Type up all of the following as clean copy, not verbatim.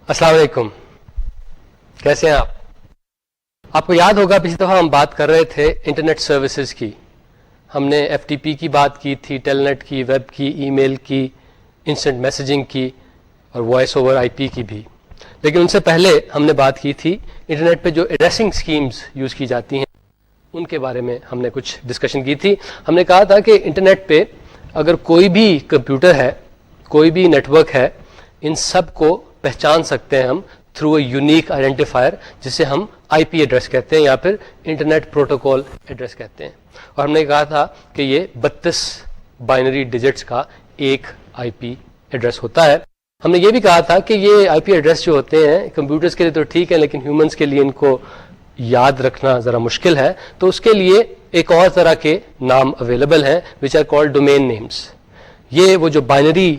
السلام علیکم، کیسے ہیں آپ کو یاد ہوگا پچھلی دفعہ ہم بات کر رہے تھے انٹرنیٹ سروسز کی. ہم نے ایف ٹی پی کی بات کی تھی، ٹیل نیٹ کی، ویب کی، ای میل کی، انسٹنٹ میسیجنگ کی اور وائس اوور آئی پی کی بھی. لیکن ان سے پہلے ہم نے بات کی تھی انٹرنیٹ پہ جو ایڈریسنگ سکیمز یوز کی جاتی ہیں ان کے بارے میں ہم نے کچھ ڈسکشن کی تھی. ہم نے کہا تھا کہ انٹرنیٹ پہ اگر کوئی بھی کمپیوٹر ہے، کوئی بھی نیٹ ورک ہے، ان سب کو پہچان سکتے ہیں ہم تھرو اے یونیک آئیڈینٹیفائر جسے ہم آئی پی ایڈریس کہتے ہیں یا پھر انٹرنیٹ پروٹوکول ایڈریس کہتے ہیں. اور ہم نے کہا تھا کہ یہ 32 بائنری ڈیجٹس کا ایک آئی پی ایڈریس ہوتا ہے. ہم نے یہ بھی کہا تھا کہ یہ آئی پی ایڈریس جو ہوتے ہیں کمپیوٹرز کے لیے تو ٹھیک ہے، لیکن ہیومنس کے لیے ان کو یاد رکھنا ذرا مشکل ہے. تو اس کے لیے ایک اور طرح کے نام اویلیبل ہیں which are called domain names. یہ وہ جو بائنری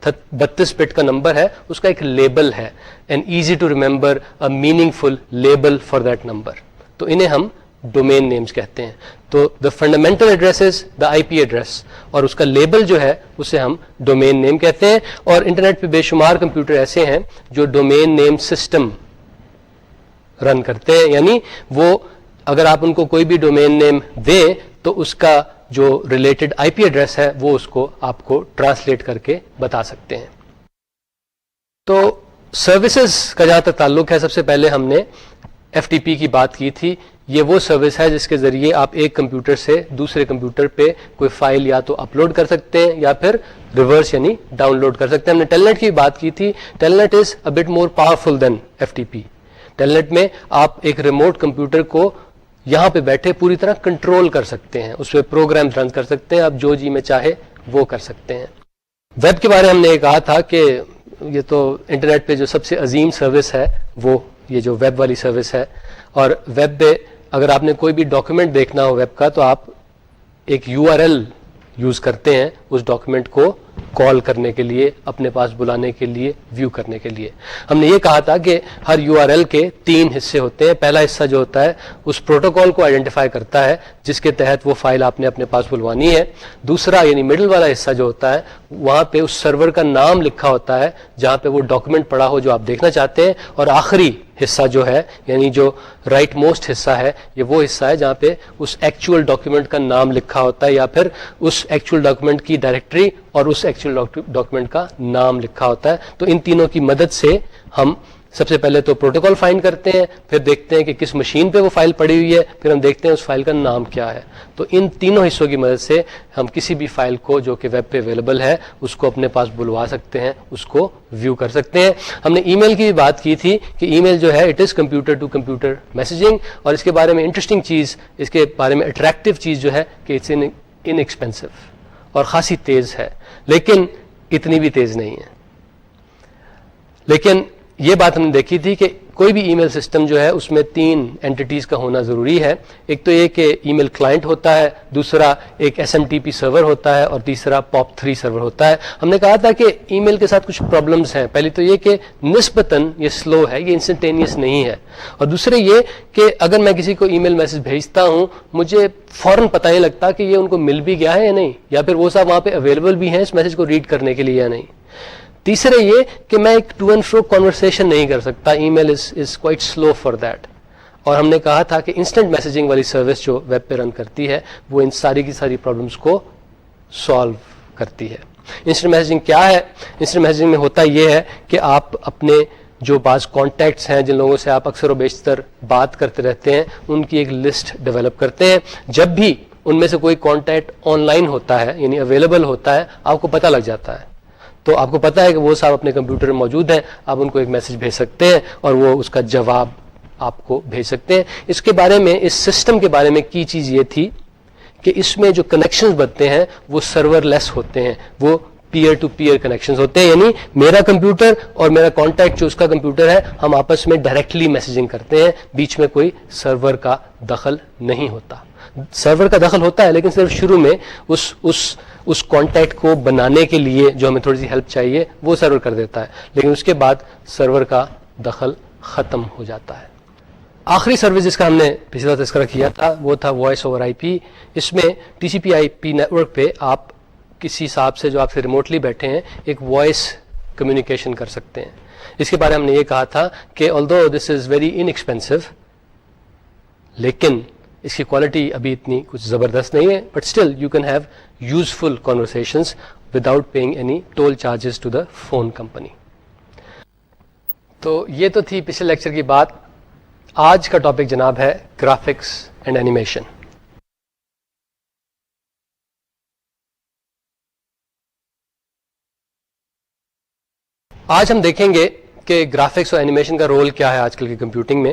32 بٹ کا نمبر ہے اس کا ایک لیبل ہے، an easy to remember a meaningful label for that number. تو انہیں ہم ڈومین نیمز کہتے ہیں. تو the fundamental address is the I P address اور اس کا لیبل جو ہے اسے ہم ڈومین نیم کہتے ہیں. اور انٹرنیٹ پہ بے شمار کمپیوٹر ایسے ہیں جو ڈومین نیم سسٹم رن کرتے ہیں، یعنی وہ اگر آپ ان کو کوئی بھی ڈومین نیم دیں تو اس کا جو ریلیٹڈ آئی پی ایڈریس ہے وہ اس کو آپ کو ٹرانسلیٹ کر کے بتا سکتے ہیں. تو سروسز کا جہاں تک تعلق ہے، سب سے پہلے ہم نے ایف ٹی پی کی بات کی تھی. یہ وہ سروس ہے جس کے ذریعے آپ ایک کمپیوٹر سے دوسرے کمپیوٹر پہ کوئی فائل یا تو اپلوڈ کر سکتے ہیں یا پھر ریورس یعنی ڈاؤن لوڈ کر سکتے ہیں. ہم نے ٹیل نیٹ کی بات کی تھی. Telnet is a bit more powerful than F T P. Telnet میں آپ ایک ریموٹ کمپیوٹر کو یہاں پہ بیٹھے پوری طرح کنٹرول کر سکتے ہیں، اس پہ پروگرام رن کر سکتے ہیں، آپ جو جی میں چاہے وہ کر سکتے ہیں. ویب کے بارے میں ہم نے یہ کہا تھا کہ یہ تو انٹرنیٹ پہ جو سب سے عظیم سروس ہے وہ یہ جو ویب والی سروس ہے. اور ویب پہ اگر آپ نے کوئی بھی ڈاکیومنٹ دیکھنا ہو ویب کا تو آپ ایک یو آر ایل یوز کرتے ہیں اس ڈاکیومنٹ کو کال کرنے کے لیے، اپنے پاس بلانے کے لیے، ویو کرنے کے لیے. ہم نے یہ کہا تھا کہ ہر یو آر ایل کے 3 حصے ہوتے ہیں. پہلا حصہ جو ہوتا ہے اس پروٹوکول کو آئیڈینٹیفائی کرتا ہے جس کے تحت وہ فائل آپ نے اپنے پاس بلوانی ہے. دوسرا یعنی مڈل والا حصہ جو ہوتا ہے وہاں پہ اس سرور کا نام لکھا ہوتا ہے جہاں پہ وہ ڈاکیومنٹ پڑا ہو جو آپ دیکھنا چاہتے ہیں. اور آخری حصہ جو ہے یعنی جو رائٹ موسٹ حصہ ہے یہ وہ حصہ ہے جہاں پہ اس ایکچوئل ڈاکیومنٹ کا نام لکھا ہوتا ہے یا پھر اس ایکچوئل ڈاکیومنٹ کی ڈائریکٹری اور اس ایکچوئل ڈاکیومنٹ کا نام لکھا ہوتا ہے. تو ان تینوں کی مدد سے ہم سب سے پہلے تو پروٹوکول فائنڈ کرتے ہیں، پھر دیکھتے ہیں کہ کس مشین پہ وہ فائل پڑی ہوئی ہے، پھر ہم دیکھتے ہیں اس فائل کا نام کیا ہے. تو ان تینوں حصوں کی مدد سے ہم کسی بھی فائل کو جو کہ ویب پہ اویلیبل ہے اس کو اپنے پاس بلوا سکتے ہیں، اس کو ویو کر سکتے ہیں. ہم نے ای میل کی بھی بات کی تھی کہ ای میل جو ہے it is computer to computer messaging. اور اس کے بارے میں انٹرسٹنگ چیز، اس کے بارے میں اٹریکٹیو چیز جو ہے کہ اٹس ان ایکسپینسو اور خاصی تیز ہے، لیکن اتنی بھی تیز نہیں ہے. لیکن یہ بات ہم نے دیکھی تھی کہ کوئی بھی ای میل سسٹم جو ہے اس میں 3 اینٹیز کا ہونا ضروری ہے. ایک تو یہ کہ ای میل کلائنٹ ہوتا ہے، دوسرا ایک ایس ایم ٹی پی سرور ہوتا ہے اور تیسرا پاپ 3 سرور ہوتا ہے. ہم نے کہا تھا کہ ای میل کے ساتھ کچھ پرابلمز ہیں. پہلی تو یہ کہ نسبتاً یہ سلو ہے، یہ انسٹنٹینیس نہیں ہے. اور دوسرے یہ کہ اگر میں کسی کو ای میل میسج بھیجتا ہوں مجھے فوراً پتہ نہیں لگتا کہ یہ ان کو مل بھی گیا ہے یا نہیں، یا پھر وہ صاحب وہاں پہ اویلیبل بھی ہیں اس میسج کو ریڈ کرنے کے لیے یا نہیں. تیسرے یہ کہ میں ایک ٹو اینڈ فرو کانورسیشن نہیں کر سکتا. Email is quite slow for that. اور ہم نے کہا تھا کہ انسٹنٹ میسیجنگ والی سروس جو ویب پہ رن کرتی ہے وہ ان ساری کی ساری پرابلمس کو سالو کرتی ہے. انسٹنٹ میسیجنگ کیا ہے؟ انسٹنٹ میسیجنگ میں ہوتا یہ ہے کہ آپ اپنے جو بعض کانٹیکٹس ہیں جن لوگوں سے آپ اکثر و بیشتر بات کرتے رہتے ہیں ان کی ایک لسٹ ڈیولپ کرتے ہیں. جب بھی ان میں سے کوئی کانٹیکٹ آن لائن ہوتا ہے یعنی اویلیبل ہوتا ہے آپ کو پتہ لگ جاتا ہے. تو آپ کو پتا ہے کہ وہ صاحب اپنے کمپیوٹر میں موجود ہیں، آپ ان کو ایک میسج بھیج سکتے ہیں اور وہ اس کا جواب آپ کو بھیج سکتے ہیں. اس کے بارے میں، اس سسٹم کے بارے میں کی چیز یہ تھی کہ اس میں جو کنیکشنز بنتے ہیں وہ سرور لیس ہوتے ہیں، وہ پیئر ٹو پیئر کنیکشنز ہوتے ہیں. یعنی میرا کمپیوٹر اور میرا کانٹیکٹ جو اس کا کمپیوٹر ہے ہم آپس میں ڈائریکٹلی میسیجنگ کرتے ہیں، بیچ میں کوئی سرور کا دخل نہیں ہوتا. سرور کا دخل ہوتا ہے لیکن صرف شروع میں اس کانٹیکٹ کو بنانے کے لیے جو ہمیں تھوڑی سی ہیلپ چاہیے وہ سرور کر دیتا ہے، لیکن اس کے بعد سرور کا دخل ختم ہو جاتا ہے. آخری سروس جس کا ہم نے پچھلا تذکرہ کیا تھا وہ تھا وائس اوور آئی پی. اس میں ٹی سی پی آئی پی نیٹ ورک پہ آپ کسی صاحب سے جو آپ سے ریموٹلی بیٹھے ہیں ایک وائس کمیونیکیشن کر سکتے ہیں. اس کے بارے میں ہم نے یہ کہا تھا کہ although this is very inexpensive, لیکن اس کی کوالٹی ابھی اتنی کچھ زبردست نہیں ہے, but still you can have useful conversations without paying any toll charges to the phone company. تو یہ تو تھی پچھلے لیکچر کی بات. آج کا ٹاپک جناب ہے گرافکس اینڈ اینیمیشن. آج ہم دیکھیں گے کہ گرافکس اور اینیمیشن کا رول کیا ہے آج کل کی کمپیوٹنگ میں.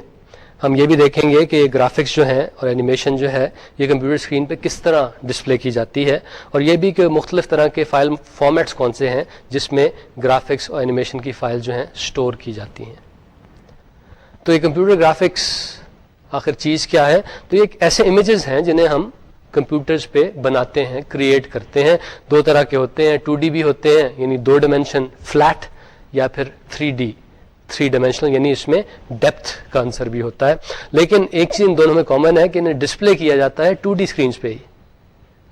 ہم یہ بھی دیکھیں گے کہ یہ گرافکس جو ہیں اور اینیمیشن جو ہے یہ کمپیوٹر اسکرین پہ کس طرح ڈسپلے کی جاتی ہے, اور یہ بھی کہ مختلف طرح کے فائل فارمیٹس کون سے ہیں جس میں گرافکس اور اینیمیشن کی فائل جو ہیں اسٹور کی جاتی ہیں. تو یہ کمپیوٹر گرافکس آخر چیز کیا ہے؟ تو یہ ایک ایسے امیجز ہیں جنہیں ہم کمپیوٹرز پہ بناتے ہیں, کریٹ کرتے ہیں. دو طرح کے ہوتے ہیں, 2D بھی ہوتے ہیں یعنی 2 ڈائمینشن فلیٹ, یا پھر 3D 3 ڈائمینشنل یعنی اس میں ڈیپتھ کا عنصر بھی ہوتا ہے. لیکن ایک چیز ان دونوں میں کامن ہے کہ انہیں ڈسپلے کیا جاتا ہے 2D اسکرینس پہ ہی.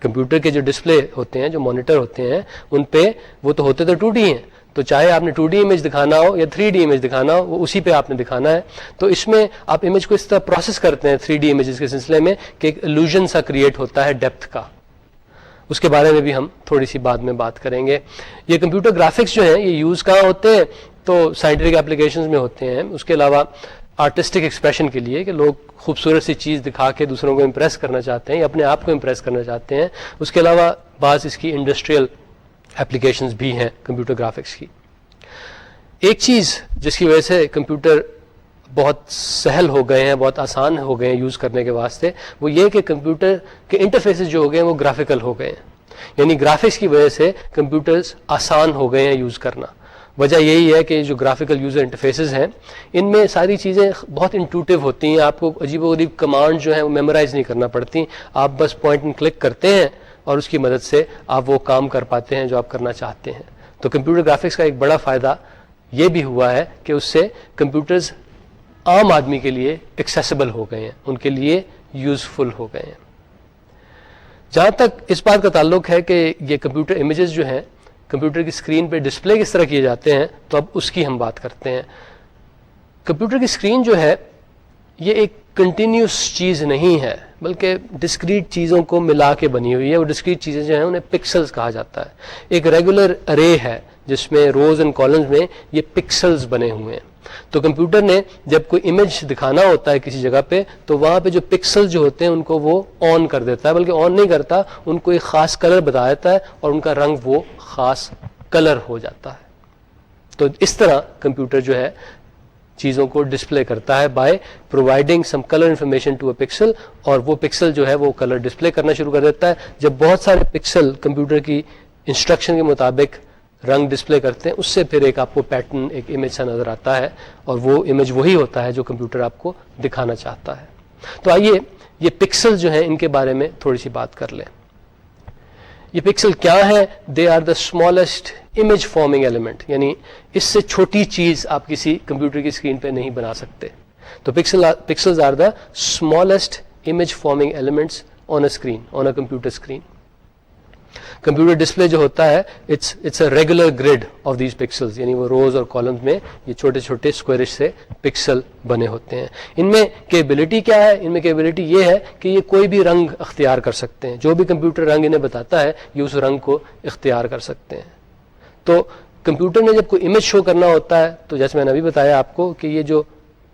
کمپیوٹر کے جو ڈسپلے ہوتے ہیں, جو مانیٹر ہوتے ہیں, ان پہ وہ تو ہوتے تو 2D ہیں, تو چاہے آپ نے 2D امیج دکھانا ہو یا 3D امیج دکھانا ہو, وہ اسی پہ آپ نے دکھانا ہے. تو اس میں آپ امیج کو اس طرح پروسیس کرتے ہیں 3D امیجز کے سلسلے میں کہ ایک illusion سا کریٹ ہوتا ہے ڈیپتھ کا. اس کے بارے میں بھی ہم تھوڑی سی بعد میں بات کریں گے. یہ کمپیوٹر گرافکس جو ہیں یہ یوز کہاں ہوتے ہیں؟ تو سائنٹیفک اپلیکیشنز میں ہوتے ہیں. اس کے علاوہ آرٹسٹک ایکسپریشن کے لیے کہ لوگ خوبصورت سی چیز دکھا کے دوسروں کو امپریس کرنا چاہتے ہیں یا اپنے آپ کو امپریس کرنا چاہتے ہیں. اس کے علاوہ بعض اس کی انڈسٹریل اپلیکیشنز بھی ہیں کمپیوٹر گرافکس کی. ایک چیز جس کی وجہ سے کمپیوٹر بہت سہل ہو گئے ہیں, بہت آسان ہو گئے ہیں یوز کرنے کے واسطے, وہ یہ کہ کمپیوٹر کے انٹرفیسز جو ہو گئے ہیں وہ گرافیکل ہو گئے ہیں. یعنی گرافکس کی وجہ سے کمپیوٹرز آسان ہو گئے ہیں یوز کرنا. وجہ یہی ہے کہ جو گرافیکل یوزر انٹرفیسز ہیں ان میں ساری چیزیں بہت انٹوٹیو ہوتی ہیں. آپ کو عجیب و غریب کمانڈ جو ہیں وہ میمورائز نہیں کرنا پڑتی, آپ بس پوائنٹ اینڈ کلک کرتے ہیں اور اس کی مدد سے آپ وہ کام کر پاتے ہیں جو آپ کرنا چاہتے ہیں. تو کمپیوٹر گرافکس کا ایک بڑا فائدہ یہ بھی ہوا ہے کہ اس سے کمپیوٹرز عام آدمی کے لیے ایکسیسیبل ہو گئے ہیں, ان کے لیے یوزفل ہو گئے ہیں. جہاں تک اس بات کا تعلق ہے کہ یہ کمپیوٹر امیجز جو ہیں کمپیوٹر کی اسکرین پہ ڈسپلے کس طرح کیے جاتے ہیں, تو اب اس کی ہم بات کرتے ہیں. کمپیوٹر کی اسکرین جو ہے یہ ایک کنٹینیوس چیز نہیں ہے بلکہ ڈسکریٹ چیزوں کو ملا کے بنی ہوئی ہے. وہ ڈسکریٹ چیزیں جو ہیں انہیں پکسلز کہا جاتا ہے. ایک ریگولر ارے ہے جس میں روز اینڈ کالمز میں یہ پکسلز بنے ہوئے ہیں. تو کمپیوٹر نے جب کوئی امیج دکھانا ہوتا ہے کسی جگہ پہ تو وہاں پہ جو پکسل جو ہوتے ہیں ان کو وہ آن کر دیتا ہے, بلکہ آن نہیں کرتا, ان کو ایک خاص کلر بتا دیتا ہے اور ان کا رنگ وہ خاص کلر ہو جاتا ہے. تو اس طرح کمپیوٹر جو ہے چیزوں کو ڈسپلے کرتا ہے by providing some colour information to a pixel, اور وہ پکسل جو ہے وہ کلر ڈسپلے کرنا شروع کر دیتا ہے. جب بہت سارے پکسل کمپیوٹر کی انسٹرکشن کے مطابق رنگ ڈسپلے کرتے ہیں اس سے پھر ایک آپ کو پیٹرن, ایک امیج سا نظر آتا ہے, اور وہ امیج وہی ہوتا ہے جو کمپیوٹر آپ کو دکھانا چاہتا ہے. تو آئیے یہ پکسل جو ہیں ان کے بارے میں تھوڑی سی بات کر لیں. یہ پکسل کیا ہے؟ They are the smallest image forming element, یعنی اس سے چھوٹی چیز آپ کسی کمپیوٹر کی اسکرین پہ نہیں بنا سکتے. تو pixels are the smallest image forming elements on a screen, on a computer screen. Computer display جو ہوتا ہے it's a regular grid of these pixels, یعنی وہ روز اور کالمز میں یہ چھوٹے چھوٹے اسکوائرش سے پکسل بنے ہوتے ہیں. ان میں کیپیبلٹی کیا ہے؟ ان میں کیپیبلٹی یہ ہے کہ یہ کوئی بھی رنگ اختیار کر سکتے ہیں. جو بھی کمپیوٹر رنگ انہیں بتاتا ہے یہ اس رنگ کو اختیار کر سکتے ہیں. تو کمپیوٹر نے جب کوئی امیج شو کرنا ہوتا ہے تو جیسے میں نے ابھی بتایا آپ کو کہ یہ جو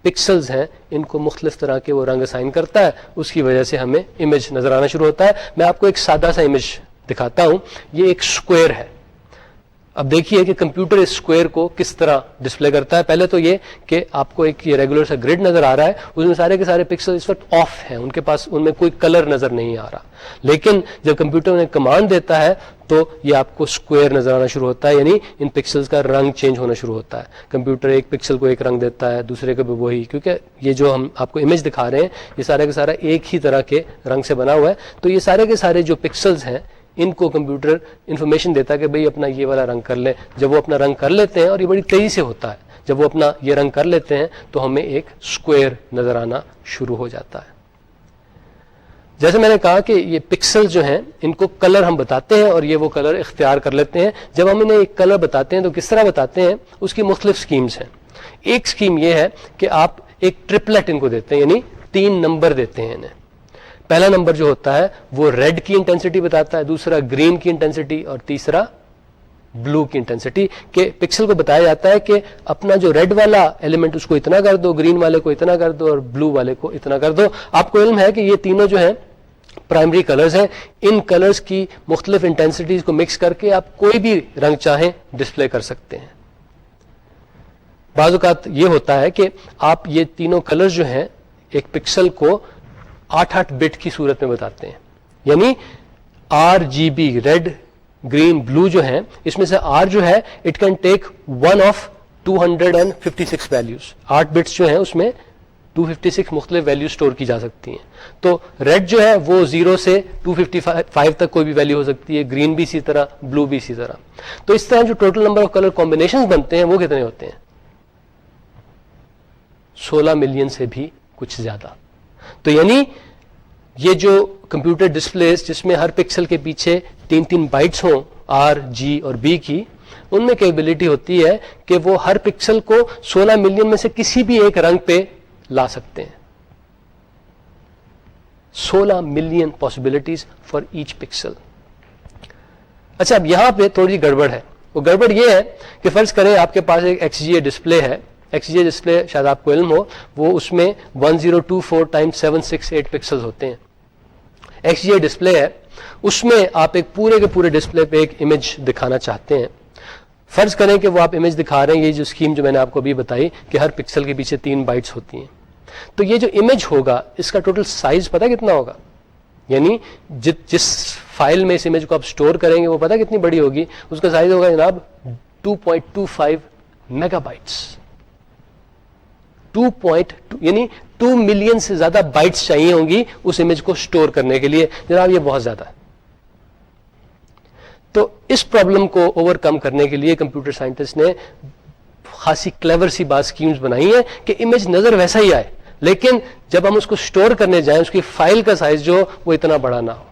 پکسلز ہیں ان کو مختلف طرح کے وہ رنگ اسائن کرتا ہے, اس کی وجہ سے ہمیں امیج نظر آنا شروع ہوتا ہے. میں آپ کو ایک سادہ سا امیج دکھاتا ہوں. یہ ایک اسکوائر ہے. اب دیکھیے کہ کمپیوٹر اس اسکوائر کو کس طرح ڈسپلے کرتا ہے. پہلے تو یہ کہ آپ کو ایک یہ ریگولر سا گریڈ نظر آ رہا ہے, اس میں سارے کے سارے پکسل اس وقت آف ہیں, ان کے پاس ان میں کوئی کلر نظر نہیں آ رہا. لیکن جب کمپیوٹر انہیں کمانڈ دیتا ہے تو یہ آپ کو اسکوائر نظر آنا شروع ہوتا ہے, یعنی ان پکسلز کا رنگ چینج ہونا شروع ہوتا ہے. کمپیوٹر ایک پکسل کو ایک رنگ دیتا ہے, دوسرے کو بھی وہی, کیونکہ یہ جو ہم آپ کو امیج دکھا رہے ہیں یہ سارا کا سارا ایک ہی طرح کے رنگ سے بنا ہوا ہے. تو یہ سارے کے سارے جو پکسلز ہیں ان کو کمپیوٹر انفارمیشن دیتا ہے کہ بھئی اپنا یہ والا رنگ کر لیں. جب وہ اپنا رنگ کر لیتے ہیں, اور یہ بڑی تیزی سے ہوتا ہے, جب وہ اپنا یہ رنگ کر لیتے ہیں تو ہمیں ایک اسکوائر نظر آنا شروع ہو جاتا ہے. جیسے میں نے کہا کہ یہ پکسل جو ہیں ان کو کلر ہم بتاتے ہیں اور یہ وہ کلر اختیار کر لیتے ہیں. جب ہم انہیں ایک کلر بتاتے ہیں تو کس طرح بتاتے ہیں, اس کی مختلف سکیمز ہیں. ایک سکیم یہ ہے کہ آپ ایک ٹرپلٹ ان کو دیتے ہیں, یعنی 3 نمبر دیتے ہیں انہیں. پہلا نمبر جو ہوتا ہے وہ ریڈ کی انٹینسٹی بتاتا ہے, دوسرا گرین کی انٹینسٹی اور تیسرا بلو کی انٹینسٹی. کہ پکسل کو بتایا جاتا ہے کہ اپنا جو ریڈ والا ایلیمنٹ اس کو اتنا کر دو, گرین والے کو اتنا کر دو اور بلو والے کو اتنا کر دو. آپ کو علم ہے کہ یہ تینوں جو ہیں پرائمری کلرز ہیں. ان کلرز کی مختلف انٹینسٹیز کو مکس کر کے آپ کوئی بھی رنگ چاہیں ڈسپلے کر سکتے ہیں. بعض اوقات یہ ہوتا ہے کہ آپ یہ تینوں کلرز جو ہیں ایک پکسل کو 8 بٹ کی صورت میں بتاتے ہیں, یعنی RGB ریڈ گرین بلو جو ہیں, اس میں سے R جو ہے it can take 1 of 256 values. 8 bits جو ہیں اس میں 256 مختلف ویلیو سٹور کی جا سکتی ہیں. تو ریڈ جو ہے وہ 0 سے 255 تک کوئی بھی ویلیو ہو سکتی ہے, گرین بھی اسی طرح, بلو بھی اسی طرح. تو اس طرح جو total number of colour combinations بنتے ہیں وہ کتنے ہوتے ہیں؟ 16 ملین سے بھی کچھ زیادہ. تو یعنی یہ جو کمپیوٹر ڈسپلیز جس میں ہر پکسل کے پیچھے 3 بائٹس ہوں R, G اور B کی, ان میں کیپبلٹی ہوتی ہے کہ وہ ہر پکسل کو 16 ملین میں سے کسی بھی ایک رنگ پہ لا سکتے ہیں. 16 million possibilities for each pixel. اچھا, اب یہاں پہ تھوڑی گڑبڑ ہے. وہ گڑبڑ یہ ہے کہ فرض کریں آپ کے پاس ایک XGA ڈسپلے ہے. XGA ڈسپلے شاید آپ کو علم ہو, وہ اس میں 1024x768 پکسل ہوتے ہیں. XGA ڈسپلے ہے, اس میں آپ ایک پورے کے پورے ڈسپلے پہ ایک امیج دکھانا چاہتے ہیں. فرض کریں کہ وہ آپ امیج دکھا رہے ہیں, یہ جو اسکیم جو میں نے آپ کو ابھی بتائی کہ ہر پکسل کے پیچھے 3 بائٹس ہوتی ہیں. تو یہ جو امیج ہوگا اس کا ٹوٹل سائز پتہ کتنا ہوگا؟ یعنی جس فائل میں اس امیج کو آپ سٹور کریں گے وہ پتہ کتنی بڑی ہوگی؟ اس کا سائز ہوگا جناب 2.25 میگا بائٹس. 2.2 یعنی 2 ملین سے زیادہ بائٹس چاہیے ہوں گی اس امیج کو سٹور کرنے کے لیے. جناب یہ بہت زیادہ ہے. تو اس پرابلم کو اوور کم کرنے کے لیے کمپیوٹر سائنٹسٹ نے خاصی کلیور سی بات اسکیمز بنائی ہیں کہ امیج نظر ویسا ہی آئے, لیکن جب ہم اس کو سٹور کرنے جائیں اس کی فائل کا سائز جو وہ اتنا بڑا نہ ہو.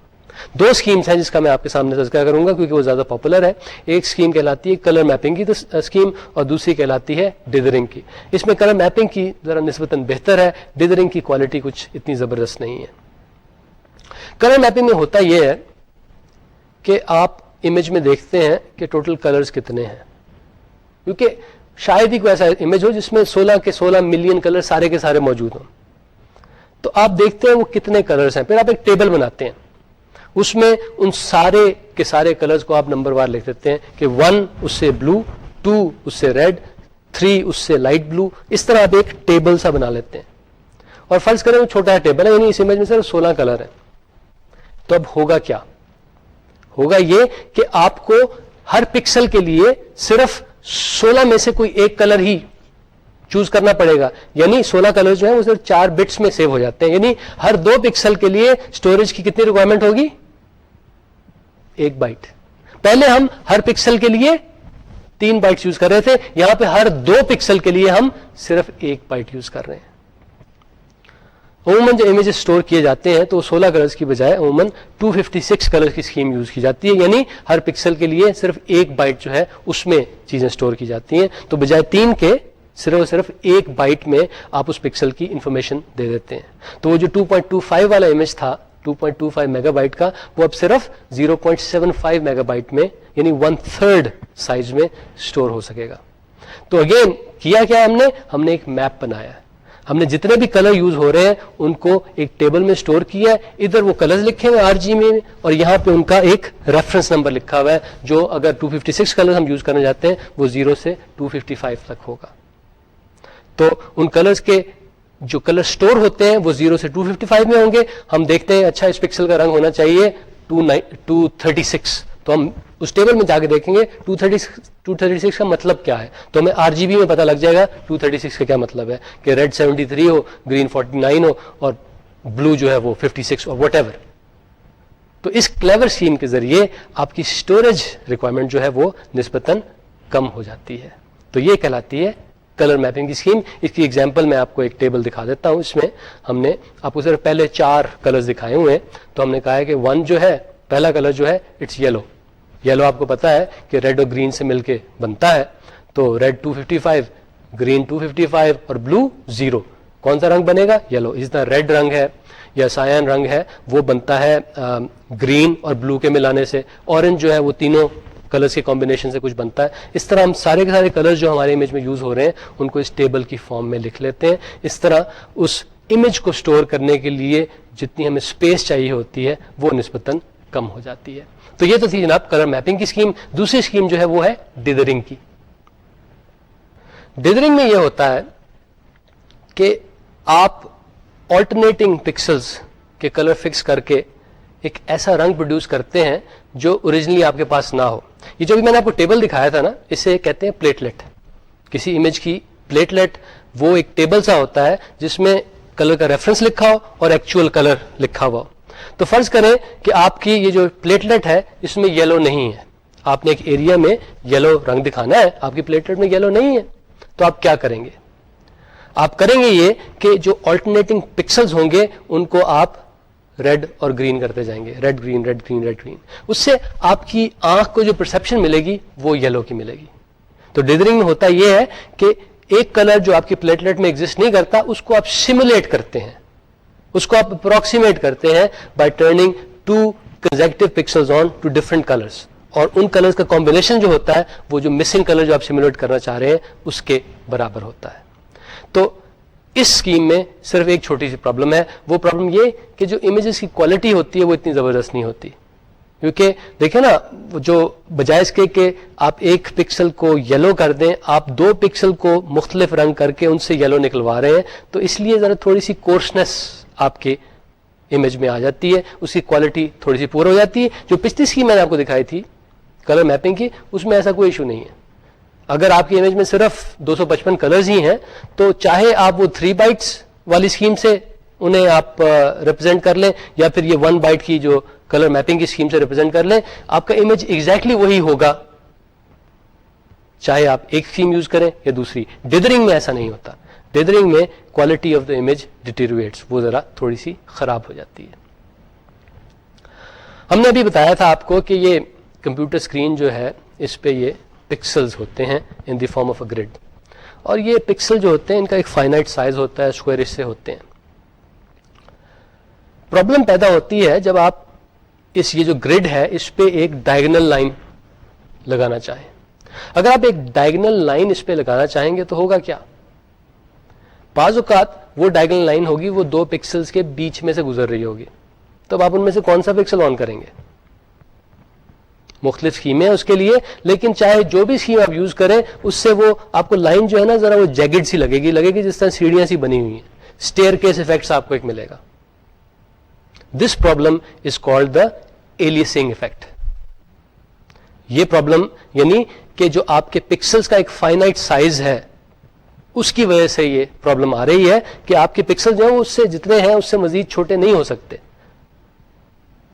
2 اسکیمز ہیں جس کا میں آپ کے سامنے تذکرہ کروں گا کیونکہ وہ زیادہ پاپولر ہے. ایک اسکیم کہلاتی ہے کلر میپنگ کی اسکیم اور دوسری کہلاتی ہے ڈیدرنگ کی. اس میں کلر میپنگ کی ذرا نسبتاً بہتر ہے, ڈیدرنگ کی کوالٹی کچھ اتنی زبردست نہیں ہے. کلر میپنگ میں ہوتا یہ ہے کہ آپ امیج میں دیکھتے ہیں کہ ٹوٹل کلرز کتنے ہیں, کیونکہ شاید ہی کوئی ایسا امیج ہو جس میں 16 کے 16 ملین کلر سارے کے سارے موجود ہوں. تو آپ دیکھتے ہیں وہ کتنے کلرز ہیں, پھر آپ ایک ٹیبل بناتے ہیں, اس میں ان سارے کے سارے کلرز کو آپ نمبر وار لکھ دیتے ہیں کہ 1 اس سے بلو, 2 اس سے ریڈ, 3 اس سے لائٹ بلو. اس طرح آپ ایک ٹیبل سا بنا لیتے ہیں. اور فرض کریں وہ چھوٹا ہے ٹیبل ہے, یعنی اس امیج میں صرف 16 کلر ہیں. تو اب ہوگا کیا؟ ہوگا یہ کہ آپ کو ہر پکسل کے لیے صرف 16 میں سے کوئی ایک کلر ہی چوز کرنا پڑے گا. یعنی 16 کلر جو ہیں وہ صرف 4 بٹس میں سیو ہو جاتے ہیں. یعنی ہر 2 پکسل کے لیے سٹوریج کی کتنی ریکوائرمنٹ ہوگی؟ 1 بائٹ. پہلے ہم ہر پکسل کے لیے 3 بائٹس یوز کر رہے تھے, یہاں پہ ہر 2 پکسل کے لیے ہم صرف 1 بائٹ یوز کر رہے ہیں. عموماً جو امیجز سٹور کیے جاتے ہیں تو 16 کلرز کی بجائے عموماً 256 کلر کی اسکیم یوز کی جاتی ہے. یعنی ہر پکسل کے لیے صرف 1 بائٹ جو ہے اس میں چیزیں سٹور کی جاتی ہیں. تو بجائے 3 کے صرف 1 بائٹ میں آپ اس پکسل کی انفارمیشن دے دیتے ہیں. تو وہ جو 2.25 والا امیج تھا 2.25 میگا بائٹ کا, وہ اب صرف 0.75 میگا بائٹ میں یعنی 1/3 سائز میں سٹور ہو سکے گا. تو اگین کیا کیا ہم نے ایک میپ بنایا ہے. ہم نے جتنے بھی کلر یوز ہو رہے ہیں ان کو ایک ٹیبل میں سٹور کیا ہے. ادھر وہ کلرز لکھے ہوئے RG میں اور یہاں پہ ان کا ایک ریفرنس نمبر لکھا ہوا ہے جو اگر 256 کلر ہم یوز کرنا چاہتے ہیں وہ 0 سے 255 تک ہوگا. تو ان کلرز کے جو کلر سٹور ہوتے ہیں وہ 0 سے 255 میں ہوں گے. ہم دیکھتے ہیں اچھا اس پکسل کا رنگ ہونا چاہیے 236, تو ہم اس ٹیبل میں جا کے دیکھیں گے 236 کا مطلب کیا ہے. تو ہمیں RGB میں پتہ لگ جائے گا 236 کا کیا مطلب ہے, کہ ریڈ 73 ہو, گرین 49 ہو اور بلو جو ہے وہ 56 اور واٹ ایور. تو اس کلیور اسکیم کے ذریعے آپ کی اسٹوریج ریکوائرمنٹ جو ہے وہ نسبتاً کم ہو جاتی ہے. تو یہ کہلاتی ہے کلر میپنگ کی اسکیم. اس کی ایگزامپل میں آپ کو ایک ٹیبل دکھا دیتا ہوں. اس میں ہم نے آپ کو صرف پہلے 4 کلرز دکھائے ہوئے ہیں. تو ہم نے کہا ہے کہ 1 جو ہے, پہلا کلر جو ہے اٹس یلو. یلو آپ کو پتا ہے کہ ریڈ اور گرین سے مل کے بنتا ہے. تو ریڈ 255, گرین 255 اور بلو 0. کون سا رنگ بنے گا؟ یلو. اس طرح ریڈ رنگ ہے یا سائن رنگ ہے وہ بنتا ہے گرین اور بلو کے ملانے سے. اورنج جو ہے وہ تینوں کلرز کے کمبینیشن سے کچھ بنتا ہے. اس طرح ہم سارے کے سارے کلرز جو ہمارے امیج میں یوز ہو رہے ہیں ان کو اس ٹیبل کی فارم میں لکھ لیتے ہیں. اس طرح اس امیج کو سٹور کرنے کے لیے جتنی ہمیں اسپیس چاہیے ہوتی ہے وہ نسبتاً کم ہو جاتی ہے. تو یہ تو تھی جناب کلر میپنگ کی اسکیم. دوسری اسکیم جو ہے وہ ہے ڈیدرنگ کی. ڈیدرنگ میں یہ ہوتا ہے کہ آپ آلٹرنیٹنگ پکسلز کے کلر فکس کر کے ایک ایسا رنگ پروڈیوس کرتے ہیں جو اوریجنلی آپ کے پاس نہ ہو. یہ جو بھی میں نے آپ کو ٹیبل دکھایا تھا نا, اسے کہتے ہیں پلیٹلیٹ. کسی امیج کی پلیٹلیٹ وہ ایک ٹیبل سا ہوتا ہے جس میں کلر کا ریفرنس لکھا ہو اور ایکچوئل کلر لکھا ہوا ہو. تو فرض کریں کہ آپ کی یہ جو پلیٹلیٹ ہے اس میں یلو نہیں ہے. آپ نے ایک ایریا میں یلو رنگ دکھانا ہے, آپ کی پلیٹلیٹ میں یلو نہیں ہے. تو آپ کیا کریں گے؟ آپ کریں گے یہ کہ جو آلٹرنیٹنگ پکسلز ہوں گے ان کو آپ ریڈ اور گرین کرتے جائیں گے. Red green, red green, red green. اس سے آپ کی آنکھ کو جو پرسپشن ملے گی وہ یلو کی ملے گی. تو ڈیدرنگ میں ہوتا یہ ہے کہ ایک کلر جو آپ کی پلیٹلیٹ میں ایگزسٹ نہیں کرتا اس کو آپ سیمولیٹ کرتے ہیں, اس کو آپ اپروکسیمیٹ کرتے ہیں by turning 2 consecutive pixels on two different colours. اور ان کلرز کا کمبینیشن جو ہوتا ہے وہ جو مسنگ کلر جو آپ سیمولیٹ کرنا چاہ رہے ہیں اس کے برابر ہوتا ہے. تو اس اسکیم میں صرف ایک چھوٹی سی پرابلم ہے. وہ پرابلم یہ کہ جو امیجز کی کوالٹی ہوتی ہے وہ اتنی زبردست نہیں ہوتی. کیونکہ دیکھیں نا, جو بجائے اس کے کہ آپ ایک پکسل کو یلو کر دیں, آپ 2 پکسل کو مختلف رنگ کر کے ان سے یلو نکلوا رہے ہیں. تو اس لیے ذرا تھوڑی سی کورسنس آپ کے امیج میں آ جاتی ہے, اس کی کوالٹی تھوڑی سی پور ہو جاتی ہے. جو پچھلی اسکیم میں نے آپ کو دکھائی تھی کلر میپنگ کی, اس میں ایسا کوئی ایشو نہیں ہے. اگر آپ کی امیج میں صرف 255 کلرز ہی ہیں تو چاہے آپ وہ 3 بائٹس والی اسکیم سے انہیں آپ ریپرزینٹ کر لیں یا پھر یہ 1 بائٹ کی جو کلر میپنگ کی اسکیم سے ریپرزینٹ کر لیں, آپ کا امیج ایگزیکٹلی وہی ہوگا چاہے آپ ایک اسکیم یوز کریں یا دوسری. ڈیدرنگ میں ایسا نہیں ہوتا. ڈیدرنگ میں quality of the image deteriorates, وہ ذرا تھوڑی سی خراب ہو جاتی ہے. ہم نے ابھی بتایا تھا آپ کو کہ یہ کمپیوٹر اسکرین جو ہے اس پہ یہ پکسلز ہوتے ہیں ان دی فارم آف اے گریڈ, اور یہ پکسل جو ہوتے ہیں ان کا ایک فائنائٹ سائز ہوتا ہے, اسکوائرش سے ہوتے ہیں. پرابلم پیدا ہوتی ہے جب آپ اس یہ جو گریڈ ہے اس پہ ایک ڈائگنل لائن لگانا چاہیں. اگر آپ ایک ڈائگنل لائن اس پہ لگانا چاہیں گے تو ہوگا کیا؟ بعض اوقات وہ ڈائگنل لائن ہوگی وہ 2 پکسلز کے بیچ میں سے گزر رہی ہوگی. تب آپ ان میں سے کون سا پکسل آن کریں گے؟ مختلف اسکیمیں اس کے لیے, لیکن چاہے جو بھی اسکیم آپ یوز کریں اس سے وہ آپ کو لائن جو ہے نا ذرا وہ جیگڈ سی لگے گی جس طرح سیڑھیاں سی بنی ہوئی ہیں. اسٹیئر کیس افیکٹس آپ کو ایک ملے گا. This problem is called the aliasing effect. یہ پرابلم یعنی کہ جو آپ کے پکسلز کا ایک فائنائٹ سائز ہے اس کی وجہ سے یہ پرابلم آ رہی ہے کہ آپ کے پکسل جو ہیں اس سے جتنے ہیں اس سے مزید چھوٹے نہیں ہو سکتے.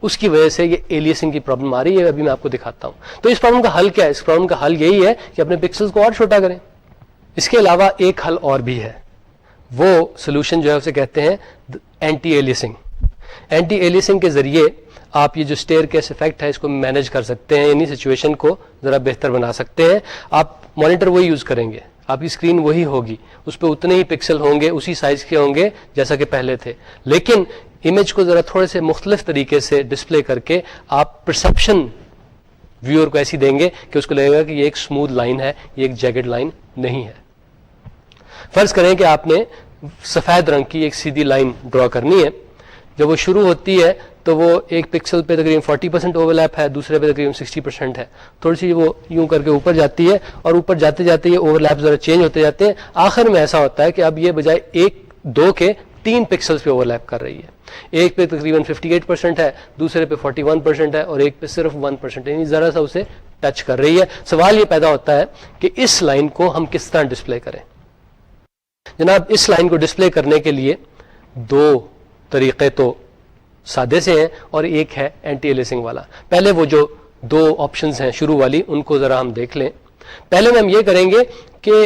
اس کی وجہ سے یہ ایلیسنگ کی پرابلم آ رہی ہے. ابھی میں آپ کو دکھاتا ہوں. تو اس پرابلم کا حل کیا ہے؟ اس پرابلم کا حل یہی ہے کہ اپنے پکسلز کو اور چھوٹا کریں. اس کے علاوہ ایک حل اور بھی ہے, وہ سولوشن جو ہے اسے کہتے ہیں اینٹی ایلیسنگ. اینٹی ایلیسنگ کے ذریعے آپ یہ جو اسٹیئر کیس افیکٹ ہے اس کو مینیج کر سکتے ہیں, یعنی سچویشن کو ذرا بہتر بنا سکتے ہیں. آپ مانیٹر وہی یوز کریں گے, آپ کی اسکرین وہی ہوگی, اس پہ اتنے ہی پکسل ہوں گے, اسی سائز کے ہوں گے جیسا کہ پہلے تھے, لیکن امیج کو ذرا تھوڑے سے مختلف طریقے سے ڈسپلے کر کے آپ پرسپشن ویور کو ایسی دیں گے کہ اس کو لگے گا کہ یہ ایک اسموتھ لائن ہے, یہ ایک جیگڈ لائن نہیں ہے. فرض کریں کہ آپ نے سفید رنگ کی ایک سیدھی لائن ڈرا کرنی ہے. جب وہ شروع ہوتی ہے تو وہ ایک پکسل پہ تقریباً 40% اوور لیپ ہے, دوسرے پہ تقریباً 60% ہے. تھوڑی سی وہ یوں کر کے اوپر جاتی ہے اور اوپر جاتے جاتے یہ اوور لیپ ذرا چینج ہوتے جاتے ہیں. آخر میں ایسا ہوتا ہے کہ اب یہ بجائے 2 کے 3 پکسلز پہ اوور لیپ کر رہی ہے. ایک پہ تقریباً 58% ہے, دوسرے پہ 41% ہے, اور ایک پہ صرف 1%, یعنی ذرا سا اسے ٹچ کر رہی ہے. سوال یہ پیدا ہوتا ہے کہ اس لائن کو ہم کس طرح ڈسپلے کریں. جناب اس لائن کو ڈسپلے کرنے کے لیے 2 طریقے تو سادے سے ہیں اور ایک ہے اینٹی ایلیسنگ والا. پہلے وہ جو 2 آپشنز ہیں شروع والی ان کو ذرا ہم دیکھ لیں. پہلے میں ہم یہ کریں گے کہ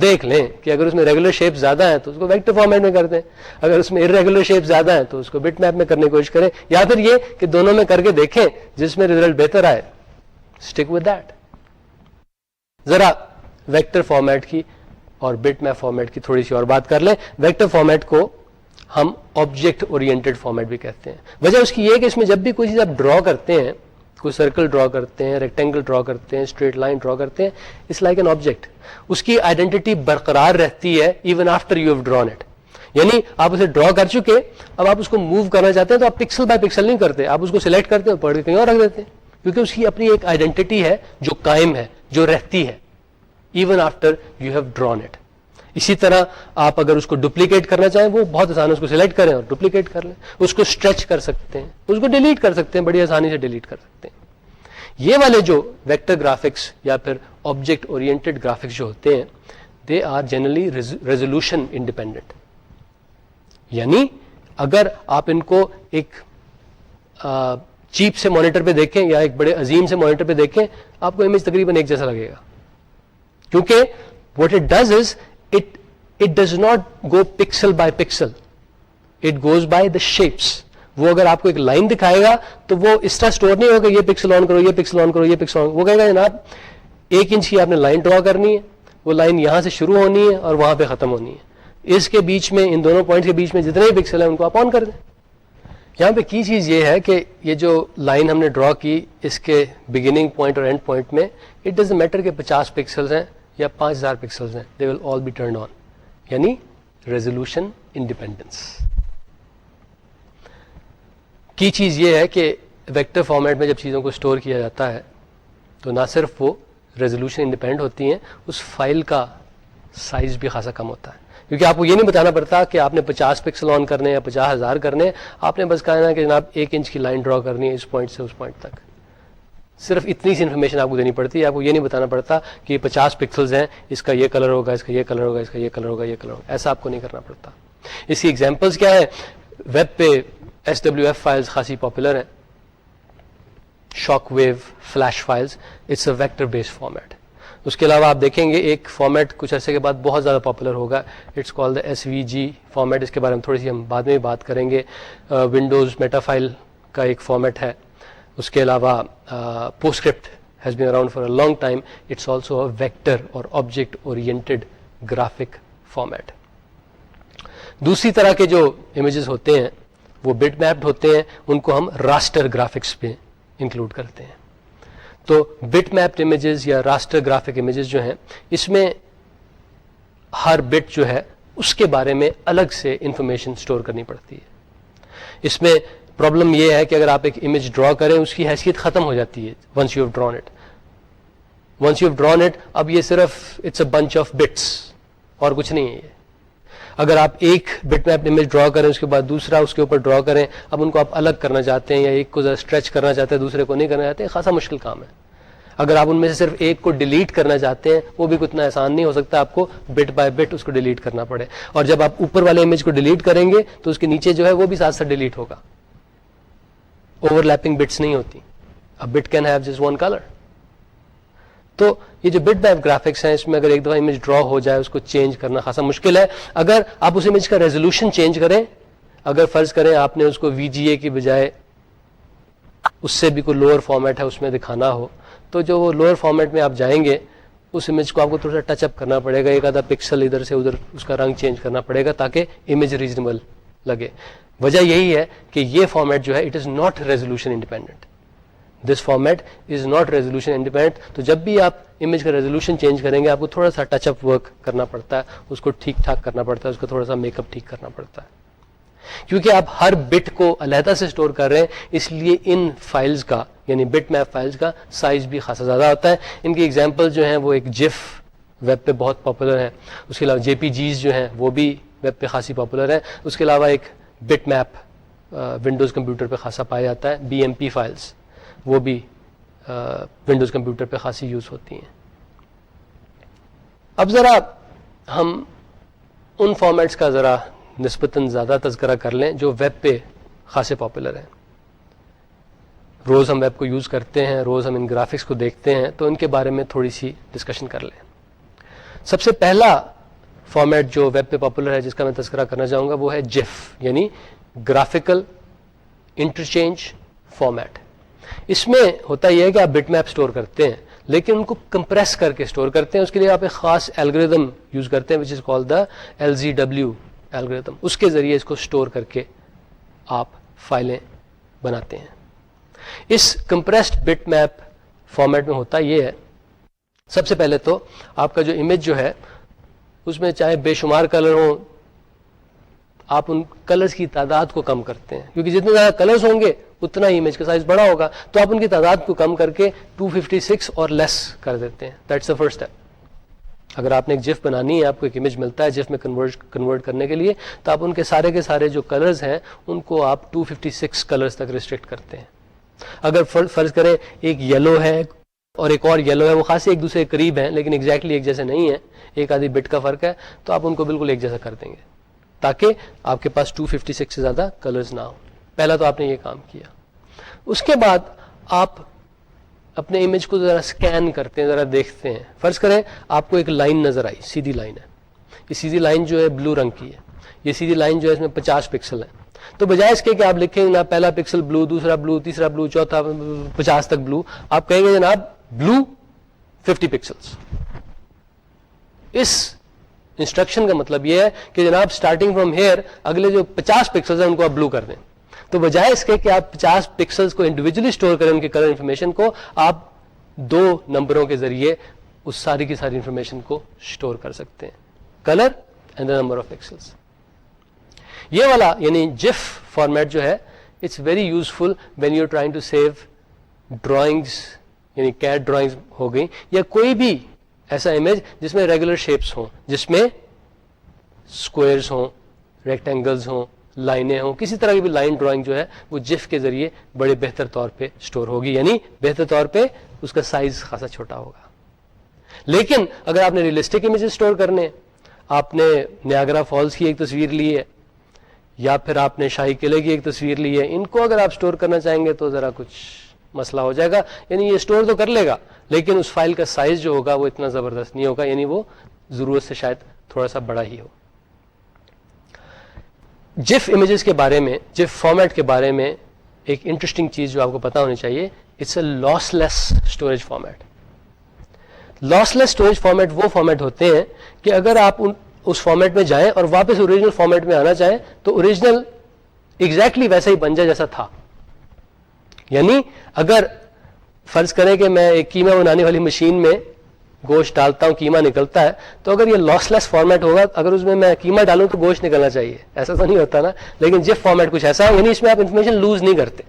دیکھ لیں کہ اگر اس میں ریگولر شیپ زیادہ ہیں تو اس کو ویکٹر فارمیٹ میں کر دیں, اگر اس میں ارریگولر شیپ زیادہ ہیں تو اس کو بٹ میپ میں کرنے کی کوشش کریں, یا پھر یہ کہ دونوں میں کر کے دیکھیں جس میں ریزلٹ بہتر آئے, اسٹک ود دیٹ. ذرا ویکٹر فارمیٹ کی اور بٹ میپ فارمیٹ کی تھوڑی سی اور بات کر لیں. ویکٹر فارمیٹ کو ہم آبجیکٹ اورینٹڈ فارمیٹ بھی کہتے ہیں. وجہ اس کی یہ کہ اس میں جب بھی کوئی چیز آپ ڈرا کرتے ہیں, کوئی سرکل ڈرا کرتے ہیں, ریکٹینگل ڈرا کرتے ہیں, اسٹریٹ لائن ڈرا کرتے ہیں, اٹس لائک این آبجیکٹ. اس کی آئیڈینٹی برقرار رہتی ہے even after you have drawn it. یعنی آپ اسے ڈرا کر چکے, اب آپ اس کو موو کرنا چاہتے ہیں تو آپ پکسل بائی پکسل نہیں کرتے, آپ اس کو سلیکٹ کرتے ہیں, پڑھ کے کہیں اور رکھ دیتے ہیں, کیونکہ اس کی اپنی ایک آئیڈینٹی ہے جو قائم ہے, جو رہتی ہے even after you have drawn it. اسی طرح آپ اگر اس کو ڈپلیکیٹ کرنا چاہیں, وہ بہت آسان ہے, اس کو سلیکٹ کریں اور ڈپلیکیٹ کر لیں. اس کو اسٹریچ کر سکتے ہیں, اس کو ڈیلیٹ کر سکتے ہیں, بڑی آسانی سے ڈیلیٹ کر سکتے ہیں. یہ والے جو ویکٹر گرافکس یا پھر آبجیکٹ اورینٹڈ گرافکس جو ہوتے ہیں, they are generally resolution independent. یعنی اگر آپ ان کو ایک چیپ سے مانیٹر پہ دیکھیں یا ایک بڑے عظیم سے مانیٹر پہ دیکھیں, آپ کو امیج تقریباً ایک جیسا لگے گا, کیونکہ what it does is it does not go pixel by pixel, it goes by the shapes. وہ اگر آپ کو ایک لائن دکھائے گا تو وہ اس طرح اسٹور نہیں ہوگا, یہ پکسل آن کرو, یہ پکسل آن کرو, یہ پکسل آن. وہ کہے گا جناب 1 انچ کی آپ نے لائن ڈرا کرنی ہے, وہ لائن یہاں سے شروع ہونی ہے اور وہاں پہ ختم ہونی ہے, اس کے بیچ میں, ان دونوں پوائنٹ کے بیچ میں جتنے بھی پکسل ہیں ان کو آپ آن کر دیں. یہاں پہ کی چیز یہ ہے کہ یہ جو لائن ہم نے ڈرا کی, اس کے بگننگ پوائنٹ اور اینڈ پوائنٹ میں اٹ ڈزنٹ میٹر کہ 50 پکسلز ہیں یا 5000 پکسلز ہیں, دے ول آل بی ٹرنڈ آن. یعنی ریزولوشن انڈیپینڈنس کی چیز یہ ہے کہ ویکٹر فارمیٹ میں جب چیزوں کو اسٹور کیا جاتا ہے تو نہ صرف وہ ریزولوشن انڈیپینڈنٹ ہوتی ہیں, اس فائل کا سائز بھی خاصا کم ہوتا ہے, کیونکہ آپ کو یہ نہیں بتانا پڑتا کہ آپ نے 50 پکسل آن کرنے یا 50,000 کرنے, آپ نے بس کہنا ہے کہ جناب 1 انچ کی لائن ڈرا کرنی ہے اس پوائنٹ سے اس پوائنٹ تک. صرف اتنی سی انفارمیشن آپ کو دینی پڑتی ہے, آپ کو یہ نہیں بتانا پڑتا کہ یہ 50 پکسلز ہیں, اس کا یہ کلر ہوگا, اس کا یہ کلر ہوگا, اس کا یہ کلر ہوگا, یہ کلر ہوگا. ایسا آپ کو نہیں کرنا پڑتا. اس کی ایگزامپلس کیا ہے؟ ویب پہ SWF فائلز خاصی پاپولر ہیں, Shockwave Flash files, it's a vector based format. اس کے علاوہ آپ دیکھیں گے ایک فارمیٹ کچھ عرصے کے بعد بہت زیادہ پاپولر ہوگا, it's call the SVG format. اس کے بارے میں تھوڑی سی ہم بعد میں بھی بات کریں گے. ونڈوز میٹا فائل کا ایک فارمیٹ ہے. اس کے علاوہ PostScript has been around for a long time. It's also a vector or object oriented graphic format. دوسری طرح کے جو امیجز ہوتے ہیں وہ بٹ میپڈ ہوتے ہیں, ان کو ہم راسٹر گرافکس پہ انکلوڈ کرتے ہیں. تو بٹ میپڈ امیجز یا راسٹر گرافک امیجز جو ہیں, اس میں ہر بٹ جو ہے اس کے بارے میں الگ سے انفارمیشن اسٹور کرنی پڑتی ہے. اس میں پرابلم یہ ہے کہ اگر آپ ایک امیج ڈرا کریں اس کی حیثیت ختم ہو جاتی ہے once you have drawn it. Once you have drawn it, اب یہ صرف it's a bunch of bits اور کچھ نہیں ہے یہ. اگر آپ ایک بٹ میپ امیج ڈرا کریں اس کے بعد دوسرا اس کے اوپر ڈرا کریں, اب ان کو آپ الگ کرنا چاہتے ہیں یا ایک کو ذرا اسٹریچ کرنا چاہتے ہیں دوسرے کو نہیں کرنا چاہتے, خاصا مشکل کام ہے. اگر آپ ان میں سے صرف ایک کو ڈیلیٹ کرنا چاہتے ہیں وہ بھی اتنا آسان نہیں ہو سکتا, آپ کو بٹ بائی بٹ اس کو ڈیلیٹ کرنا پڑے. اور جب آپ اوپر والے امیج کو ڈیلیٹ کریں گے تو اس کے نیچے جو ہے وہ بھی ساتھ ساتھ ڈیلیٹ ہوگا, اوور لیپنگ بٹس نہیں ہوتی. اب but can have just one colour. تو یہ جو بٹ میپ گرافکس ہیں اس میں اگر ایک دفعہ امیج ڈرا ہو جائے اس کو چینج کرنا خاصا مشکل ہے. اگر آپ اس امیج کا ریزولوشن چینج کریں, اگر فرض کریں آپ نے اس کو VGA کی بجائے اس سے بھی کوئی لوور فارمیٹ ہے اس میں دکھانا ہو, تو جو وہ لوور فارمیٹ میں آپ جائیں گے اس امیج کو آپ کو تھوڑا سا ٹچ اپ کرنا پڑے گا, ایک آدھا پکسل ادھر سے ادھر اس کا رنگ چینج کرنا پڑے گا تاکہ امیج ریزنیبل لگے. وجہ یہی ہے کہ یہ فارمیٹ جو ہے it is not resolution independent. This format is not resolution independent. تو جب بھی آپ امیج کا ریزولوشن چینج کریں گے آپ کو تھوڑا سا ٹچ اپ ورک کرنا پڑتا ہے, اس کو ٹھیک ٹھاک کرنا پڑتا ہے, اس کو تھوڑا سا میک اپ ٹھیک کرنا پڑتا ہے, کیونکہ آپ ہر بٹ کو علیحدہ سے اسٹور کر رہے ہیں. اس لیے ان فائلز کا یعنی بٹ میپ فائلز کا سائز بھی خاصا زیادہ ہوتا ہے. ان کی ایگزامپل جو ہیں وہ ایک جف ویب پہ بہت پاپولر ہیں, اس کے علاوہ JPGs جو ہیں وہ بھی ویب پہ خاصی پاپولر ہیں. اس کے علاوہ ایک بٹ میپ ونڈوز کمپیوٹر پہ خاصا پایا جاتا ہے, BMP فائلز, وہ بھی ونڈوز کمپیوٹر پہ خاصی یوز ہوتی ہیں. اب ذرا ہم ان فارمیٹس کا ذرا نسبتاً زیادہ تذکرہ کر لیں جو ویب پہ خاصے پاپولر ہیں. روز ہم ویب کو یوز کرتے ہیں, روز ہم ان گرافکس کو دیکھتے ہیں, تو ان کے بارے میں تھوڑی سی ڈسکشن کر لیں. سب سے پہلا فارمیٹ جو ویب پہ پاپولر ہے جس کا میں تذکرہ کرنا چاہوں گا وہ ہے جف، یعنی گرافیکل انٹرچینج فارمیٹ. اس میں ہوتا یہ ہے کہ آپ بٹ میپ اسٹور کرتے ہیں لیکن ان کو کمپریس کر کے اسٹور کرتے ہیں. اس کے لیے آپ ایک خاص الگوریدم یوز کرتے ہیں which is called the LZW algorithm. اس کے ذریعے اس کو اسٹور کر کے آپ فائلیں بناتے ہیں. اس کمپریسڈ بٹ میپ فارمیٹ میں ہوتا یہ ہے، سب سے پہلے تو آپ کا جو امیج جو ہے اس میں چاہے بے شمار کلر ہوں، آپ ان کلرز کی تعداد کو کم کرتے ہیں کیونکہ جتنے زیادہ کلرز ہوں گے اتنا ہی امیج کا سائز بڑا ہوگا، تو آپ ان کی تعداد کو کم کر کے 256 اور لیس کر دیتے ہیں. That's the first step. اگر آپ نے ایک جف بنانی ہے، آپ کو ایک امیج ملتا ہے جف میں کنورٹ کرنے کے لیے، تو آپ ان کے سارے جو کلرز ہیں ان کو آپ 256 کلرز تک ریسٹرکٹ کرتے ہیں. اگر فرض کریں ایک یلو ہے اور ایک اور یلو ہے، وہ خاصی ایک دوسرے کے قریب ہیں لیکن ایگزیکٹلی ایک جیسے نہیں ہے، ایک آدھی بٹ کا فرق ہے، تو آپ ان کو بالکل ایک جیسا کر دیں گے تاکہ آپ کے پاس 256 سے زیادہ کلرز نہ ہو. پہلا تو آپ نے یہ کام کیا. اس کے بعد آپ اپنے امیج کو ذرا اسکین کرتے ہیں، ذرا دیکھتے ہیں. فرض کریں آپ کو ایک لائن نظر آئی، سیدھی لائن ہے. یہ سیدھی لائن جو ہے بلو رنگ کی ہے. یہ سیدھی لائن جو ہے اس میں 50 پکسل ہے. تو بجائے اس کے کہ آپ لکھیں جناب پہلا پکسل بلو، دوسرا بلو، تیسرا بلو، چوتھا 50 تک بلو، آپ کہیں گے جناب بلو 50 پکسلس. اس انسٹرکشن کا مطلب یہ ہے کہ جناب اسٹارٹنگ فرام ہیئر اگلے جو 50 پکسلز ہیں ان کو آپ بلو کر دیں. تو بجائے اس کے کہ آپ 50 پکسلز کو انڈیویجلی اسٹور کریں ان کی کلر انفارمیشن کو، آپ 2 نمبروں کے ذریعے اس ساری کی ساری انفارمیشن کو اسٹور کر سکتے ہیں، colour and the number of pixels. یہ والا یعنی جف فارمیٹ جو ہے it's very useful when you are trying to save drawings, یعنی کیٹ ڈرائنگس ہو گئی یا کوئی بھی ایسا امیج جس میں ریگولر شیپس ہوں، جس میں اسکوئرس ہوں، ریکٹینگلز ہوں، لائنیں ہوں، کسی طرح کی بھی لائن ڈرائنگ جو ہے وہ جف کے ذریعے بڑے بہتر طور پہ اسٹور ہوگی، یعنی بہتر طور پہ اس کا سائز خاصا چھوٹا ہوگا. لیکن اگر آپ نے ریئلسٹک امیجز اسٹور کرنے، آپ نے نیاگرا فالز کی ایک تصویر لی ہے یا پھر آپ نے شاہی قلعے کی ایک تصویر لی ہے، ان کو اگر آپ اسٹور کرنا چاہیں گے تو ذرا کچھ مسئلہ ہو جائے گا. یعنی یہ اسٹور تو کر لے گا لیکن اس فائل کا سائز جو ہوگا وہ اتنا زبردست نہیں ہوگا، یعنی وہ ضرورت سے شاید تھوڑا سا بڑا ہی ہو. جف امیجز کے بارے میں، جف فارمیٹ کے بارے میں ایک انٹرسٹنگ چیز جو آپ کو پتا ہونی چاہیے، it's a lossless storage format. Lossless storage format وہ فارمیٹ ہوتے ہیں کہ اگر آپ اس فارمیٹ میں جائیں اور واپس اوریجنل فارمیٹ میں آنا چاہیں تو اوریجنل ایگزیکٹلی ویسا ہی بن جائے جیسا تھا. یعنی اگر فرض کریں کہ میں ایک قیمہ بنانے والی مشین میں گوشت ڈالتا ہوں، قیمہ نکلتا ہے، تو اگر یہ لاس لیس فارمیٹ ہوگا، اگر اس میں قیمہ ڈالوں تو گوشت نکلنا چاہیے، ایسا تو نہیں ہوتا نا. لیکن جف فارمیٹ کچھ ایسا ہے، یعنی اس میں آپ انفارمیشن لوز نہیں کرتے.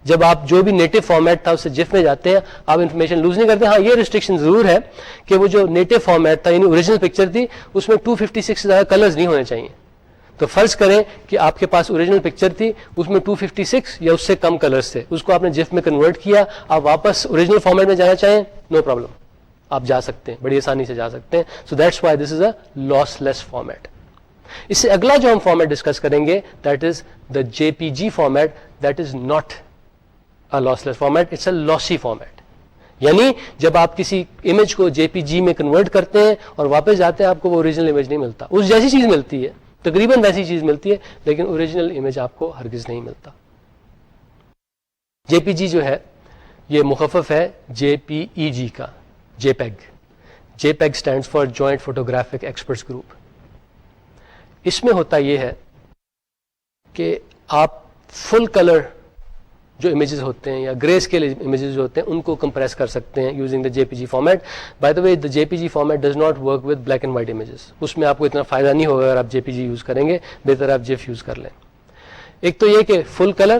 جب آپ جو بھی نیٹو فارمیٹ تھا اس سے جف میں جاتے ہیں آپ انفارمیشن لوز نہیں کرتے. ہاں یہ ریسٹرکشن ضرور ہے کہ وہ جو نیٹو فارمیٹ تھا یعنی اوریجنل پکچر تھی اس میں 256 سے زیادہ کلرز نہیں ہونے چاہیے. تو فرض کریں کہ آپ کے پاس اوریجنل پکچر تھی، اس میں 256 یا اس سے کم کلرز تھے، اس کو آپ نے جف میں کنورٹ کیا، آپ واپس اوریجنل فارمیٹ میں جانا چاہیں نو پرابلم، آپ جا سکتے ہیں، بڑی آسانی سے جا سکتے ہیں. So that's why this is a lossless format. اس سے اگلا جو ہم فارمیٹ ڈسکس کریں گے that is the JPG format. That is not a lossless format, it's a lossy format. یعنی جب آپ کسی امیج کو JPG میں کنورٹ کرتے ہیں اور واپس جاتے ہیں آپ کو وہ اوریجنل امیج نہیں ملتا. اس جیسی چیز ملتی ہے، تقریباً ویسی چیز ملتی ہے، لیکن اوریجنل امیج آپ کو ہرگز نہیں ملتا. JPG جو ہے یہ مخفف ہے JPEG کا، JPEG stands for Joint Photographic Experts Group. اس میں ہوتا یہ ہے کہ آپ فل کلر جو امیجز ہوتے ہیں یا گرے اسکیل امیجز جو ہوتے ہیں ان کو کمپریس کر سکتے ہیں using the JPG format. By the way the JPG format does not work with black and white images. اس میں آپ کو اتنا فائدہ نہیں ہوگا اگر آپ JPG یوز کریں گے، بہتر آپ جف یوز کر لیں. ایک تو یہ کہ فل کلر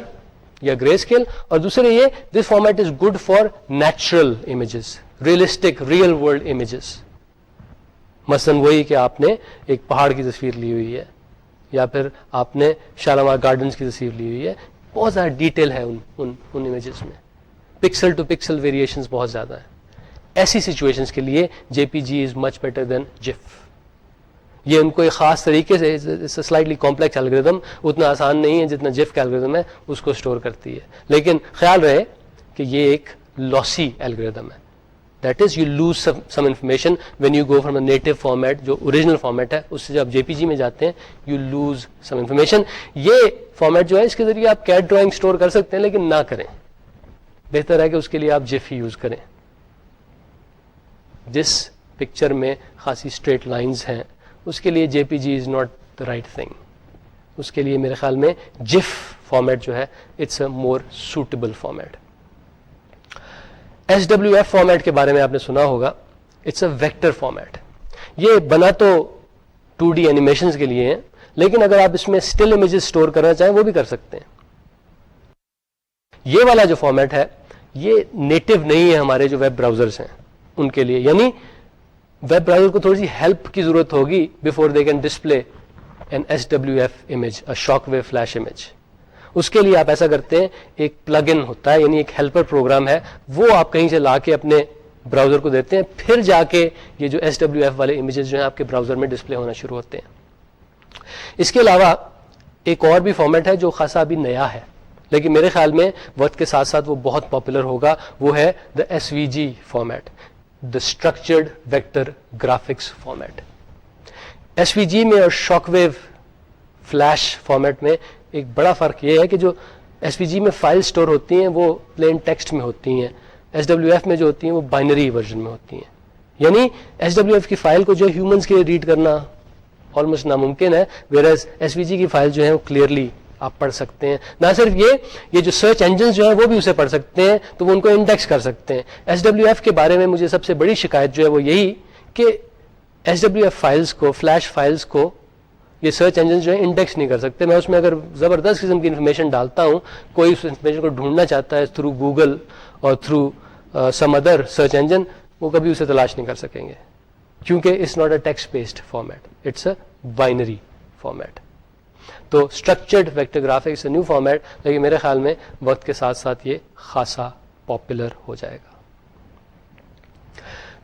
یا گرے اسکیل، اور دوسرے یہ this format is good for natural images, realistic real world images. مثلاً وہی کہ آپ نے ایک پہاڑ کی تصویر لی ہوئی ہے یا پھر آپ نے شالامار گارڈنز کی تصویر لی ہوئی ہے، بہت زیادہ ڈیٹیل ہے ان امیجز میں، پکسل ٹو پکسل ویریشنز بہت زیادہ ہیں. ایسی سچویشنز کے لیے JPG از مچ بیٹر دین جف. یہ ان کو ایک خاص طریقے سے سلائٹلی کمپلیکس الگوریدم، اتنا آسان نہیں ہے جتنا جف کا الگوریدم ہے، اس کو اسٹور کرتی ہے. لیکن خیال رہے کہ یہ ایک لاسی الگوریدم ہے. That is, you lose some information when you go from a native format, جو original format ہے, اس سے جب آپ JPG میں جاتے ہیں, you lose some information. یہ فارمیٹ جو ہے اس کے ذریعے آپ CAD ڈرائنگ اسٹور کر سکتے ہیں, لیکن نہ کریں. بہتر ہے کہ اس کے لیے آپ GIF ہی یوز کریں. جس پکچر میں خاصی اسٹریٹ لائنز ہیں اس کے لیے JPG is not the right thing. اس کے لیے میرے خیال میں GIF فارمیٹ جو ہے it's a more suitable format. SWF format کے بارے میں آپ نے سنا ہوگا. It's a vector format. یہ بنا تو 2D اینیمیشنز کے لیے ہیں, لیکن اگر آپ اس میں اسٹل امیجز اسٹور کرنا چاہیں وہ بھی کر سکتے ہیں. یہ والا جو فارمیٹ ہے یہ نیٹو نہیں ہے ہمارے جو ویب براؤزرز ہیں ان کے لیے. یعنی ویب براؤزر کو تھوڑی سی ہیلپ کی ضرورت ہوگی before they can display an SWF image, a Shockwave Flash image. اس کے لیے آپ ایسا کرتے ہیں, ایک پلگ ان ہوتا ہے, یعنی ایک ہیلپر پروگرام ہے, وہ آپ کہیں سے لا کے اپنے براؤزر کو دیتے ہیں, پھر جا کے یہ جو SWF والے امیجز جو ہیں آپ کے براؤزر میں ڈسپلے ہونا شروع ہوتے ہیں. اس کے علاوہ ایک اور بھی فارمیٹ ہے جو خاصا ابھی نیا ہے, لیکن میرے خیال میں وقت کے ساتھ ساتھ وہ بہت پاپولر ہوگا. وہ ہے the SVG format, the structured vector graphics format. SVG میں اور شاک ویو فلیش فارمیٹ میں ایک بڑا فرق یہ ہے کہ جو SVG میں فائل سٹور ہوتی ہیں وہ پلین ٹیکسٹ میں ہوتی ہیں, SWF میں جو ہوتی ہیں وہ بائنری ورژن میں ہوتی ہیں. یعنی SWF کی فائل کو جو ہیومنس کے لیے ریڈ کرنا آلموسٹ ناممکن ہے, ویئرز SVG کی فائل جو ہے وہ کلیئرلی آپ پڑھ سکتے ہیں. نہ صرف یہ جو سرچ انجنز جو ہیں وہ بھی اسے پڑھ سکتے ہیں, تو وہ ان کو انڈیکس کر سکتے ہیں. SWF کے بارے میں مجھے سب سے بڑی شکایت جو ہے وہ یہی کہ SWF فائلز کو, فلیش فائلز کو یہ سرچ انجن جو ہے انڈیکس نہیں کر سکتے. میں اس میں اگر زبردست قسم کی انفارمیشن ڈالتا ہوں, کوئی اس انفارمیشن کو ڈھونڈنا چاہتا ہے تھرو گوگل اور through some other search engine, وہ کبھی اسے تلاش نہیں کر سکیں گے, کیونکہ it's not a text based format, it's a binary format. تو structured vector graphics a new format, لیکن میرے خیال میں وقت کے ساتھ ساتھ یہ خاصا پاپولر ہو جائے گا.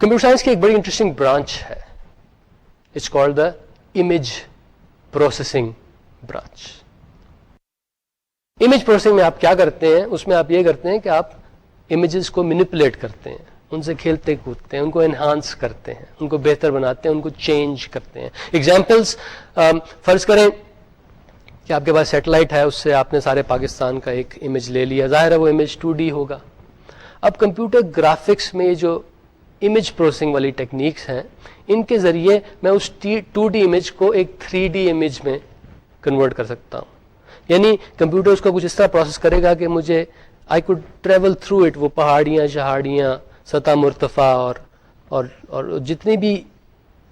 کمپیوٹر سائنس کی ایک بڑی انٹرسٹنگ برانچ ہے, it's called the image processing branch. Image processing میں آپ کیا کرتے ہیں, اس میں آپ یہ کرتے ہیں کہ آپ امیجز کو مینیپولیٹ کرتے ہیں, ان سے کھیلتے کودتے ہیں, ان کو انہانس کرتے ہیں, ان کو بہتر بناتے ہیں, ان کو چینج کرتے ہیں. ایگزامپلس, فرض کریں کہ آپ کے پاس سیٹلائٹ ہے, اس سے آپ نے سارے پاکستان کا ایک امیج لے لیا, ظاہر ہے وہ امیج 2D ہوگا. اب کمپیوٹر گرافکس میں یہ جو امیج پروسیسنگ والی ٹیکنیکس ہیں, ان کے ذریعے میں اس 2D امیج کو ایک 3D امیج میں کنورٹ کر سکتا ہوں. یعنی کمپیوٹر اس کو کچھ اس طرح پروسیس کرے گا کہ مجھے I could travel through it, وہ پہاڑیاں, شہاڑیاں, سطح مرتفع اور جتنی بھی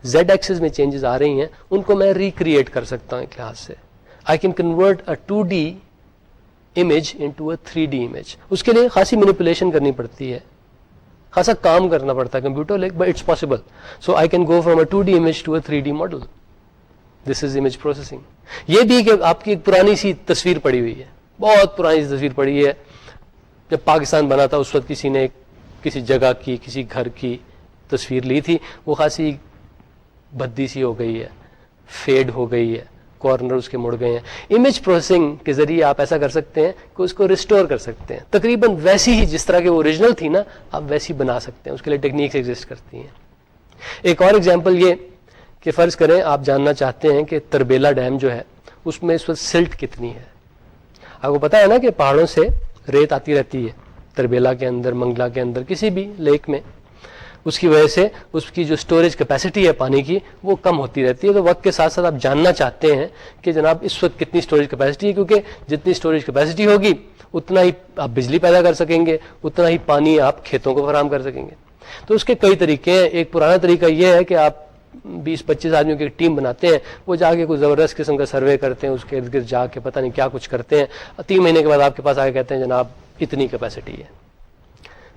زیڈ ایکسس میں چینجز آ رہی ہیں ان کو میں ریکریٹ کر سکتا ہوں ایک لحاظ سے. I can convert a 2D image into a 3D image. اس کے لیے خاصی مینیپولیشن کرنی پڑتی ہے, خاصا کام کرنا پڑتا ہے computer, but it's possible. So I can go from a 2D image to a 3D model. This is image processing. یہ بھی کہ آپ کی ایک پرانی سی تصویر پڑی ہوئی ہے, بہت پرانی سی تصویر پڑی ہے, جب پاکستان بنا تھا اس وقت کسی نے کسی جگہ کی, کسی گھر کی تصویر لی تھی, وہ خاصی بھدی سی ہو گئی ہے, فیڈ ہو گئی ہے, کارنر اس کے مڑ گئے ہیں. امیج پروسیسنگ کے ذریعے آپ ایسا کر سکتے ہیں کہ اس کو ریسٹور کر سکتے ہیں, تقریباً ویسی ہی جس طرح کے وہ اوریجنل تھی نا, آپ ویسی بنا سکتے ہیں. اس کے لیے ٹیکنیکس ایگزسٹ کرتی ہیں. ایک اور ایگزامپل یہ کہ فرض کریں آپ جاننا چاہتے ہیں کہ تربیلا ڈیم جو ہے اس میں اس وقت سلٹ کتنی ہے. آپ کو پتا ہے نا کہ پہاڑوں سے ریت آتی رہتی ہے تربیلا کے اندر, منگلا کے اندر, کسی بھی لیک میں. اس کی وجہ سے اس کی جو سٹوریج کیپیسٹی ہے پانی کی وہ کم ہوتی رہتی ہے. تو وقت کے ساتھ ساتھ آپ جاننا چاہتے ہیں کہ جناب اس وقت کتنی سٹوریج کیپیسٹی ہے, کیونکہ جتنی سٹوریج کیپیسٹی ہوگی اتنا ہی آپ بجلی پیدا کر سکیں گے, اتنا ہی پانی آپ کھیتوں کو فراہم کر سکیں گے. تو اس کے کئی طریقے ہیں. ایک پرانا طریقہ یہ ہے کہ آپ 20-25 آدمیوں کی ٹیم بناتے ہیں, وہ جا کے کوئی زبردست قسم کا سروے کرتے ہیں, اس کے ارد گرد جا کے پتہ نہیں کیا کچھ کرتے ہیں, 3 مہینے کے بعد آپ کے پاس آ کے کہتے ہیں جناب اتنی کیپیسٹی ہے.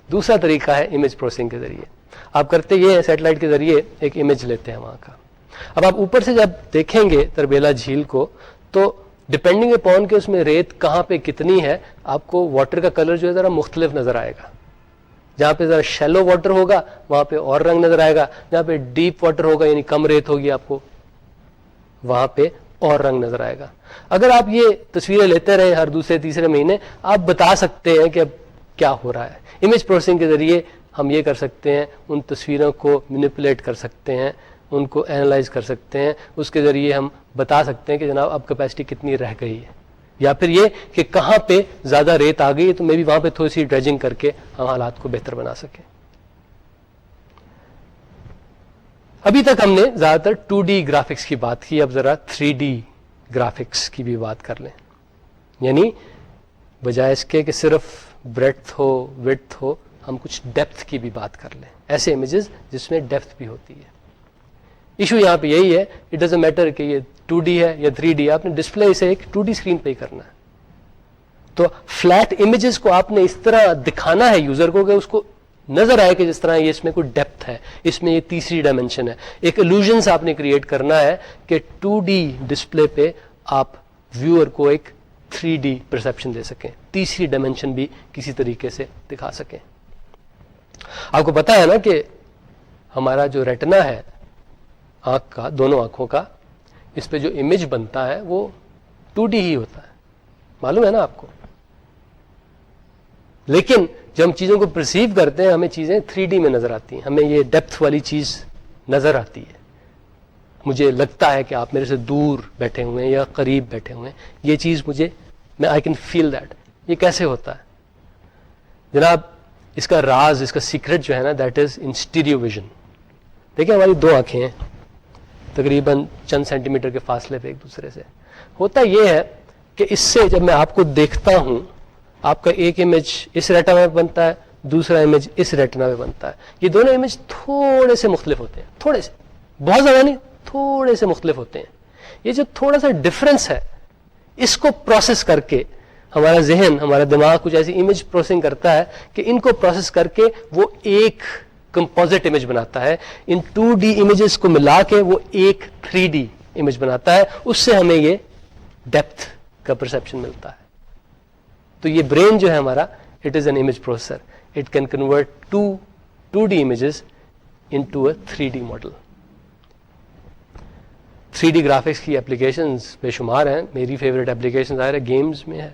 دوسرا طریقہ ہے امیج پروسیسنگ کے ذریعے. آپ کرتے یہ سیٹلائٹ کے ذریعے ایک امیج لیتے ہیں وہاں کا. اب آپ اوپر سے جب دیکھیں گے تربیلا جھیل کو, تو ڈپینڈنگ اپون کہ اس میں ریت کہاں پہ کتنی ہے, آپ کو واٹر کا کلر جو ہے ذرا مختلف نظر آئے گا. جہاں پہ ذرا شیلو واٹر ہوگا وہاں پہ اور رنگ نظر آئے گا, جہاں پہ ڈیپ واٹر ہوگا یعنی کم ریت ہوگی آپ کو وہاں پہ اور رنگ نظر آئے گا. اگر آپ یہ تصویریں لیتے رہے ہر دوسرے تیسرے مہینے, آپ بتا سکتے ہیں کہ اب کیا ہو رہا ہے. امیج پروسیسنگ کے ذریعے ہم یہ کر سکتے ہیں ان تصویروں کو مینیپولیٹ کر سکتے ہیں, ان کو اینالائز کر سکتے ہیں, اس کے ذریعے ہم بتا سکتے ہیں کہ جناب اب کیپیسٹی کتنی رہ گئی ہے, یا پھر یہ کہ کہاں پہ زیادہ ریت آ گئی ہے تو میں بھی وہاں پہ تھوڑی سی ڈریجنگ کر کے ہم حالات کو بہتر بنا سکیں. ابھی تک ہم نے زیادہ تر 2D گرافکس کی بات کی, اب ذرا 3D گرافکس کی بھی بات کر لیں. یعنی بجائے اس کے کہ صرف بریڈتھ ہو وڈتھ ہو, ہم کچھ ڈیپتھ کی بھی بات کر لیں, ایسے امیجز جس میں ڈیپتھ بھی ہوتی ہے. ایشو یہاں پہ یہی ہے, اٹ ڈزنٹ میٹر کہ یہ 2D ہے یا 3D, آپ نے ڈسپلے اسے ایک 2D اسکرین پہ ہی کرنا ہے. تو فلیٹ امیجز کو آپ نے اس طرح دکھانا ہے یوزر کو کہ اس کو نظر آئے کہ جس طرح یہ اس میں کوئی ڈیپتھ ہے, اس میں یہ تیسری ڈائمینشن ہے. ایک illusions آپ نے کریٹ کرنا ہے کہ 2D ڈسپلے پہ آپ ویور کو ایک 3D پرسیپشن دے سکیں, تیسری ڈائمینشن بھی کسی طریقے سے دکھا سکیں. آپ کو پتا ہے نا کہ ہمارا جو ریٹنا ہے آنکھ کا, دونوں آنکھوں کا, اس پہ جو امیج بنتا ہے وہ 2D ہی ہوتا ہے, معلوم ہے نا آپ کو. لیکن جب ہم چیزوں کو پرسیو کرتے ہیں ہمیں چیزیں 3D میں نظر آتی ہیں, ہمیں یہ ڈیپتھ والی چیز نظر آتی ہے. مجھے لگتا ہے کہ آپ میرے سے دور بیٹھے ہوئے ہیں یا قریب بیٹھے ہوئے ہیں, یہ چیز مجھے, میں آئی کین فیل دیٹ. یہ کیسے ہوتا ہے جناب؟ اس کا راز, اس کا سیکرٹ جو ہے نا, that is in stereo vision. دیکھیں ہماری دو آنکھیں ہیں تقریباً چند سینٹی میٹر کے فاصلے پہ ایک دوسرے سے. ہوتا یہ ہے کہ اس سے جب میں آپ کو دیکھتا ہوں, آپ کا ایک امیج اس ریٹنا میں بنتا ہے, دوسرا امیج اس ریٹنا میں بنتا ہے. یہ دونوں امیج تھوڑے سے مختلف ہوتے ہیں, تھوڑے سے, بہت زیادہ نہیں, تھوڑے سے مختلف ہوتے ہیں. یہ جو تھوڑا سا ڈفرنس ہے, اس کو پروسیس کر کے ہمارا ذہن, ہمارا دماغ کچھ ایسی امیج پروسیسنگ کرتا ہے کہ ان کو پروسیس کر کے وہ ایک کمپوزٹ امیج بناتا ہے. ان 2D امیجز کو ملا کے وہ ایک 3D امیج بناتا ہے. اس سے ہمیں یہ ڈیپتھ کا پرسیپشن ملتا ہے. تو یہ برین جو ہے ہمارا, it is an image processor. It can convert 2D images into a 3D model. 3D graphics کی اپلیکیشنز بے شمار ہیں. میری فیوریٹ اپلیکیشن ظاہر ہے گیمز میں ہے.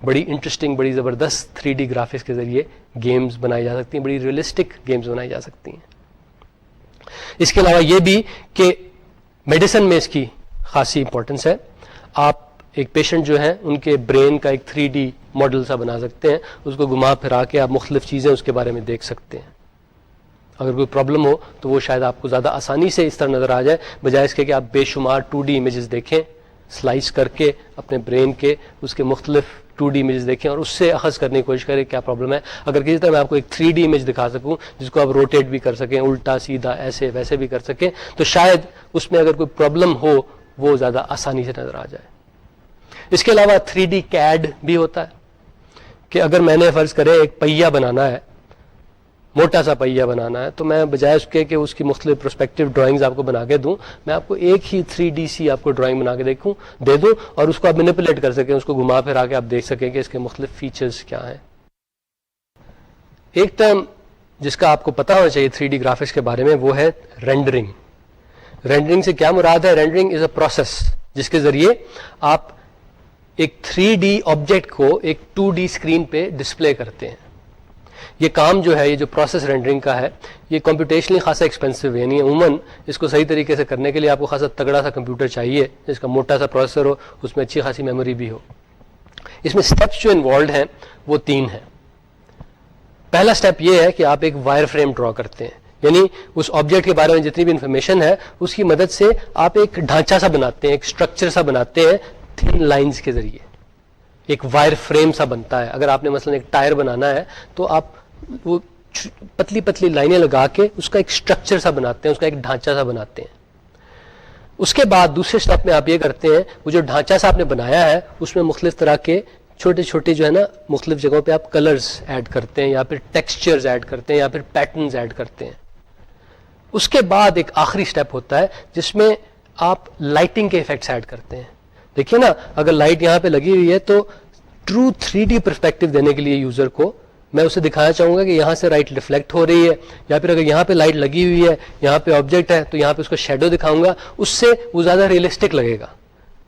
بڑی انٹرسٹنگ, بڑی زبردست 3D گرافکس کے ذریعے گیمز بنائی جا سکتی ہیں, بڑی ریئلسٹک گیمز بنائی جا سکتی ہیں. اس کے علاوہ یہ بھی کہ میڈیسن میں اس کی خاصی امپورٹنس ہے. آپ ایک پیشنٹ جو ہیں ان کے برین کا ایک 3D ماڈل سا بنا سکتے ہیں, اس کو گھما پھرا کے آپ مختلف چیزیں اس کے بارے میں دیکھ سکتے ہیں. اگر کوئی پرابلم ہو تو وہ شاید آپ کو زیادہ آسانی سے اس طرح نظر آ جائے, بجائے اس کے کہ آپ بے شمار 2D امیجز دیکھیں, سلائس کر کے اپنے برین کے اس کے مختلف 2D امیجز دیکھیں اور اس سے اخذ کرنے کی کوشش کریں کیا پرابلم ہے. اگر کسی طرح میں آپ کو ایک 3D امیج دکھا سکوں جس کو آپ روٹیٹ بھی کر سکیں, الٹا سیدھا ایسے ویسے بھی کر سکیں, تو شاید اس میں اگر کوئی پرابلم ہو وہ زیادہ آسانی سے نظر آ جائے. اس کے علاوہ 3D CAD بھی ہوتا ہے کہ اگر میں نے فرض کرے ایک پہیا بنانا ہے, موٹا سا پہیا بنانا ہے, تو میں بجائے اس کے کہ اس کی مختلف پروسپیکٹو ڈرائنگز آپ کو بنا کے دوں, میں آپ کو ایک ہی 3D سی آپ کو ڈرائنگ بنا کے دے دوں اور اس کو آپ مینیپولیٹ کر سکیں, اس کو گھما پھرا کے آپ دیکھ سکیں کہ اس کے مختلف فیچرز کیا ہیں. ایک ٹرم جس کا آپ کو پتا ہونا چاہیے 3D گرافکس کے بارے میں, وہ ہے رینڈرنگ. رینڈرنگ سے کیا مراد ہے؟ رینڈرنگ از اے پروسیس جس کے ذریعے آپ ایک 3D آبجیکٹ کو ایک 2D اسکرین پہ ڈسپلے کرتے ہیں. یہ کام جو ہے, یہ جو پروسیس رینڈرنگ کا ہے, یہ کمپیوٹیشنلی خاصا ایکسپینسو ہے. یعنی عموماً اس کو صحیح طریقے سے کرنے کے لیے آپ کو خاصا تگڑا سا کمپیوٹر چاہیے جس کا موٹا سا پروسیسر ہو, اس میں اچھی خاصی میموری بھی ہو. اس میں اسٹیپس جو انوالوڈ ہیں وہ 3 ہیں. پہلا اسٹیپ یہ ہے کہ آپ ایک وائر فریم ڈرا کرتے ہیں, یعنی اس آبجیکٹ کے بارے میں جتنی بھی انفارمیشن ہے اس کی مدد سے آپ ایک ڈھانچہ سا بناتے ہیں, ایک اسٹرکچر سا بناتے ہیں تھن لائنز کے ذریعے. ایک وائر فریم سا بنتا ہے. اگر آپ نے مثلا ایک ٹائر بنانا ہے تو آپ وہ پتلی پتلی لائنیں لگا کے اس کا ایک اسٹرکچر سا بناتے ہیں, اس کا ایک ڈھانچہ سا بناتے ہیں. اس کے بعد دوسرے اسٹیپ میں آپ یہ کرتے ہیں, وہ جو ڈھانچہ سا آپ نے بنایا ہے اس میں مختلف طرح کے چھوٹے چھوٹے جو ہے نا مختلف جگہوں پہ آپ کلرز ایڈ کرتے ہیں, یا پھر ٹیکسچرز ایڈ کرتے ہیں, یا پھر پیٹرنز ایڈ کرتے ہیں. اس کے بعد ایک آخری اسٹیپ ہوتا ہے جس میں آپ لائٹنگ کے ایفیکٹس ایڈ کرتے ہیں. دیکھیے نا, اگر لائٹ یہاں پہ لگی ہوئی ہے تو ٹرو 3D پرسپیکٹو دینے کے لیے یوزر کو میں اسے دکھانا چاہوں گا کہ یہاں سے لائٹ ریفلیکٹ ہو رہی ہے, یا پھر اگر یہاں پہ لائٹ لگی ہوئی ہے, یہاں پہ آبجیکٹ ہے تو یہاں پہ اس کو شیڈو دکھاؤں گا, اس سے وہ زیادہ ریئلسٹک لگے گا.